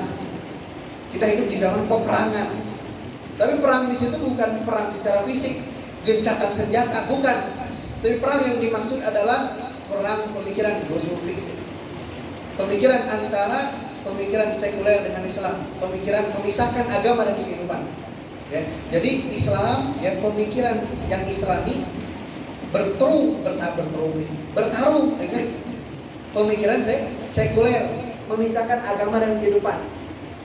Kita hidup di zaman peperangan. Tapi perang di situ bukan perang secara fisik, gencatan senjata, bukan. Tapi perang yang dimaksud adalah perang pemikiran, gozul fikir. Pemikiran antara pemikiran sekuler dengan Islam, pemikiran memisahkan agama dan kehidupan. Ya, jadi Islam, ya pemikiran yang Islami bertarung dengan pemikiran sekuler, memisahkan agama dan kehidupan.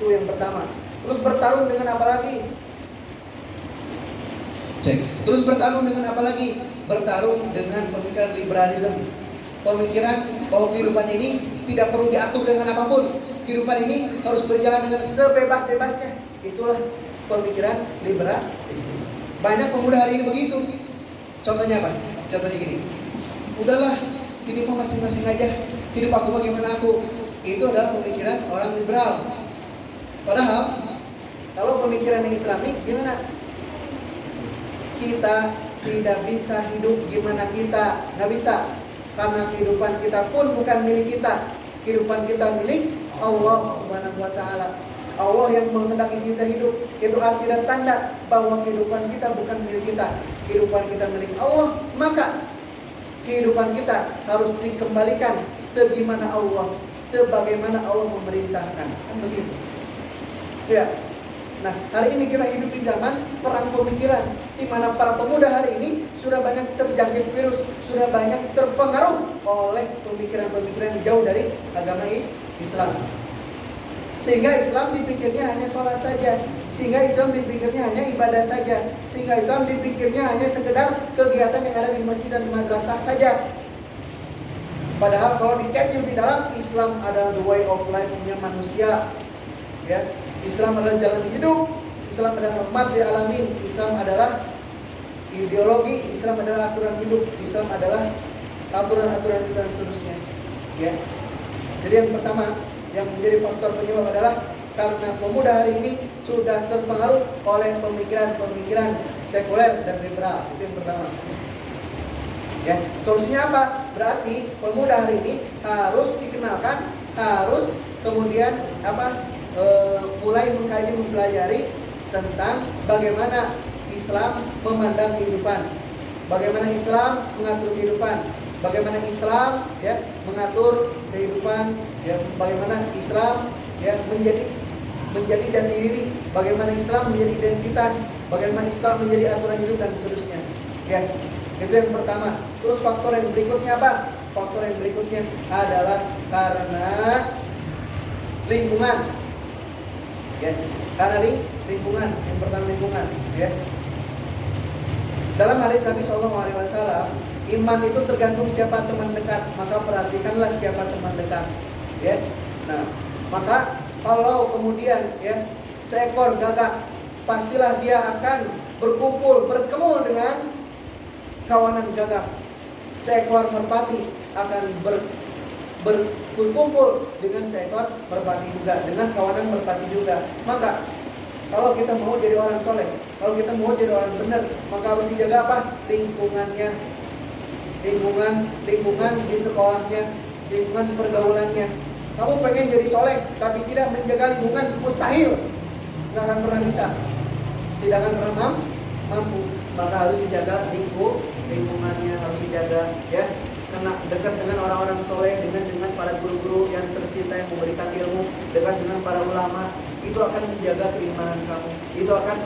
Itu yang pertama. Terus bertarung dengan apa lagi? Terus bertarung dengan apa lagi? Bertarung dengan pemikiran liberalisme. Pemikiran bahwa kehidupan ini tidak perlu diatur dengan apapun. Kehidupan ini harus berjalan dengan sebebas-bebasnya. Itulah pemikiran liberalisme. Banyak pemuda hari ini begitu. Contohnya apa? Contohnya gini. Udahlah, hidup masing-masing aja. Hidup aku bagaimana aku. Itu adalah pemikiran orang liberal. Padahal kalau pemikiran yang Islami gimana? Kita tidak bisa hidup gimana kita, nggak bisa, karena kehidupan kita pun bukan milik kita. Kehidupan kita milik Allah Subhanahu Wa Taala. Allah yang menghendaki kita hidup. Itu arti dan tanda bahwa kehidupan kita bukan milik kita. Kehidupan kita milik Allah. Maka kehidupan kita harus dikembalikan sebagaimana Allah, sebagaimana Allah memerintahkan. Kan begitu? Ya. Nah, hari ini kita hidup di zaman perang pemikiran, di mana para pemuda hari ini sudah banyak terjangkit virus, sudah banyak terpengaruh oleh pemikiran-pemikiran jauh dari agama Islam. Sehingga Islam dipikirnya hanya sholat saja, sehingga Islam dipikirnya hanya ibadah saja, sehingga Islam dipikirnya hanya sekedar kegiatan yang ada di masjid dan madrasah saja. Padahal kalau dikaji lebih dalam, Islam adalah the way of life-nya manusia. Ya. Islam adalah jalan hidup, Islam adalah rahmat di alamin, Islam adalah ideologi, Islam adalah aturan hidup, Islam adalah aturan-aturan dan seterusnya. Ya. Jadi yang pertama yang menjadi faktor penyebab adalah karena pemuda hari ini sudah terpengaruh oleh pemikiran-pemikiran sekuler dan liberal. Itu yang pertama. Ya, solusinya apa? Berarti pemuda hari ini harus dikenalkan, harus kemudian mulai mengkaji, mempelajari tentang bagaimana Islam memandang kehidupan, bagaimana Islam mengatur kehidupan, bagaimana Islam ya mengatur kehidupan, ya bagaimana Islam ya menjadi jati diri, bagaimana Islam menjadi identitas, bagaimana Islam menjadi aturan hidup dan seterusnya. Ya, itu yang pertama. Terus faktor yang berikutnya apa? Faktor yang berikutnya adalah karena lingkungan. Ya, karena lingkungan, yang pertama lingkungan, ya. Dalam hadis Nabi SAW, iman itu tergantung siapa teman dekat, maka perhatikanlah siapa teman dekat, ya. Nah, maka kalau kemudian ya seekor gagak, pastilah dia akan berkemul dengan kawanan gagak. Seekor merpati akan berkumpul dengan seekor merpati juga, dengan kawanan merpati juga. Maka kalau kita mau jadi orang soleh, kalau kita mau jadi orang benar, maka harus dijaga apa? Lingkungannya, lingkungan di sekolahnya, lingkungan pergaulannya. Kamu pengen jadi soleh, tapi tidak menjaga lingkungan, mustahil, nggak akan pernah bisa, tidak akan pernah mampu. Maka harus dijaga lingkungannya, harus dijaga, ya. Karena dekat dengan orang-orang soleh, dengan para guru-guru yang tercinta yang memberikan ilmu, dekat dengan para ulama, itu akan menjaga keimanan kamu. Itu akan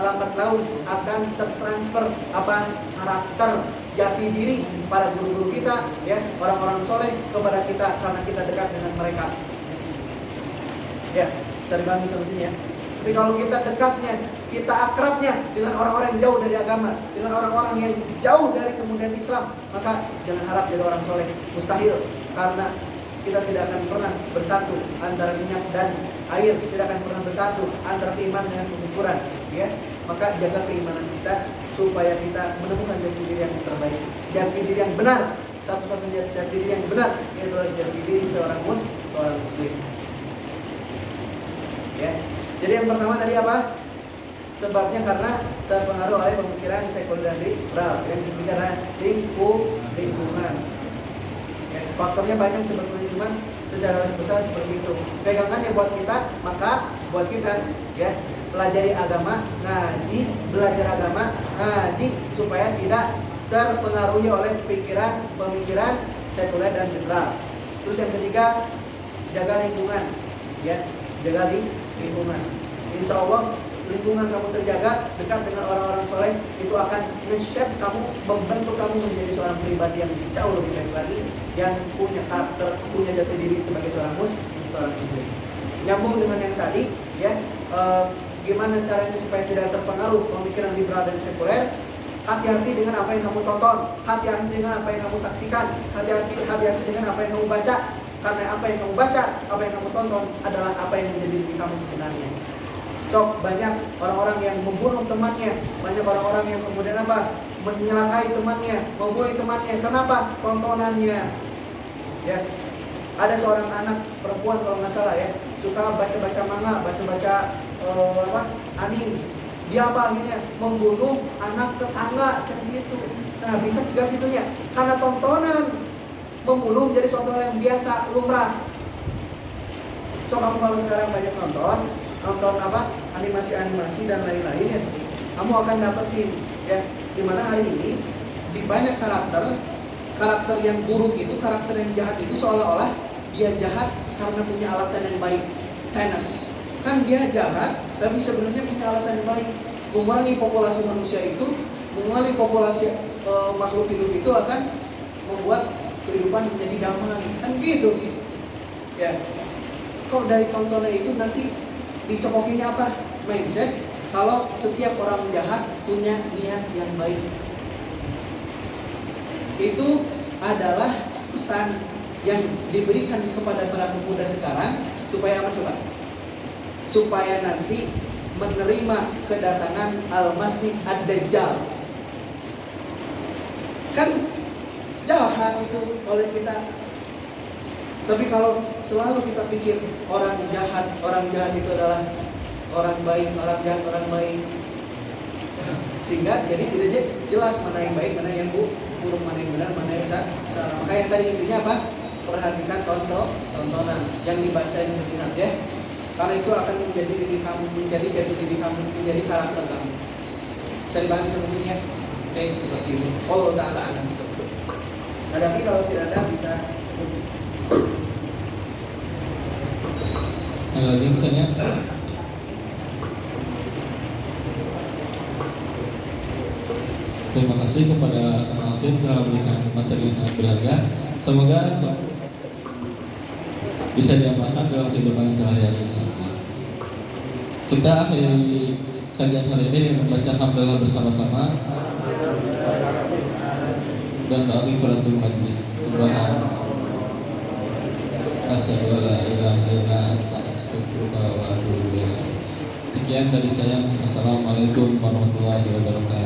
lambat laun akan tertransfer karakter jati diri para guru-guru kita, ya orang-orang soleh kepada kita karena kita dekat dengan mereka. Ya, bisa dipahami sampai sini ya. Tapi kalau kita dekatnya, kita akrabnya dengan orang-orang yang jauh dari agama, dengan orang-orang yang jauh dari kemudian Islam, maka jangan harap jadi orang soleh, mustahil. Karena kita tidak akan pernah bersatu antara minyak dan air, tidak akan pernah bersatu antara iman dengan kekufuran. Ya, maka jaga keimanan kita supaya kita menemukan jati diri yang terbaik, jati diri yang benar. Satu-satunya jati diri yang benar yaitu jati diri seorang muslim. Ya. Jadi yang pertama tadi apa? Sebabnya karena terpengaruh oleh pemikiran sekuler dan liberal. Yang ketiga adalah lingkungan. Ya, faktornya banyak sebetulnya, cuma secara besar seperti itu. Pegangan yang buat kita, maka buat kita ya pelajari agama, ngaji, belajar agama, ngaji supaya tidak terpengaruhi oleh pemikiran sekuler dan liberal. Terus yang ketiga, jaga lingkungan, ya, jaga lingkungan. Insya Allah lingkungan kamu terjaga, dekat dengan orang-orang soleh, itu akan men-shape kamu, membentuk kamu menjadi seorang pribadi yang jauh lebih baik lagi, yang punya karakter, punya jati diri sebagai seorang muslim. Nyambung dengan yang tadi, ya, gimana caranya supaya tidak terpengaruh pemikiran liberal dan sekuler? Hati-hati dengan apa yang kamu tonton, hati-hati dengan apa yang kamu saksikan, hati-hati dengan apa yang kamu baca, karena apa yang kamu baca, apa yang kamu tonton adalah apa yang menjadi diri kamu sebenarnya. Cok, banyak orang-orang yang membunuh temannya, banyak orang-orang yang kemudian apa? Menyelakai temannya, membuli temannya. Kenapa? Tontonannya. Ya, ada seorang anak perempuan kalau nggak salah ya, suka baca-baca manga, baca-baca anime. Dia apa akhirnya? Membunuh anak tetangga, seperti itu. Nah, bisa segitunya karena tontonan. Membunuh menjadi suatu hal yang biasa, lumrah. So, kamu kalau sekarang banyak nonton apa, animasi dan lain-lain ya, kamu akan dapetin ya, dimana hari ini di banyak karakter yang buruk itu, karakter yang jahat itu seolah-olah dia jahat karena punya alasan yang baik. Thanos kan dia jahat tapi sebenarnya punya alasan yang baik. Mengurangi populasi manusia itu, mengurangi populasi makhluk hidup itu akan membuat kehidupan menjadi damai, kan gitu ya. Kok dari tontonan itu nanti dicokokinnya apa? Mindset kalau setiap orang jahat punya niat yang baik. Itu adalah pesan yang diberikan kepada para pemuda sekarang supaya apa coba? Supaya nanti menerima kedatangan Al-Masih Ad-Dajjal. Kan jahat itu oleh kita. Tapi kalau selalu kita pikir orang jahat itu adalah orang baik, orang jahat orang baik, sehingga jadi tidak jelas mana yang baik, mana yang buruk, mana yang benar, mana yang salah. Maka yang tadi intinya apa? Perhatikan tontonan yang dibaca, yang dilihat ya, karena itu akan menjadi diri kamu, menjadi jati diri kamu, menjadi karakter kamu. Bisa dipahami sampai sini ya? Oke, seperti itu. Allah Ta'ala alam seperti itu. Ada lagi, kalau tidak ada kita ada lagi misalnya. Terima kasih kepada Alvin telah memberikan materi yang sangat berharga. Semoga bisa diamalkan dalam kehidupan sehari-hari. Kita akhiri kajian hari ini dengan membaca hamdalah bersama-sama dan doa kifaratul majlis. Subhanallah. Asyhadu an la ilaha illa anta astaghfiruka wa atubu ilaik. Sekian dari saya. Assalamualaikum warahmatullahi wabarakatuh.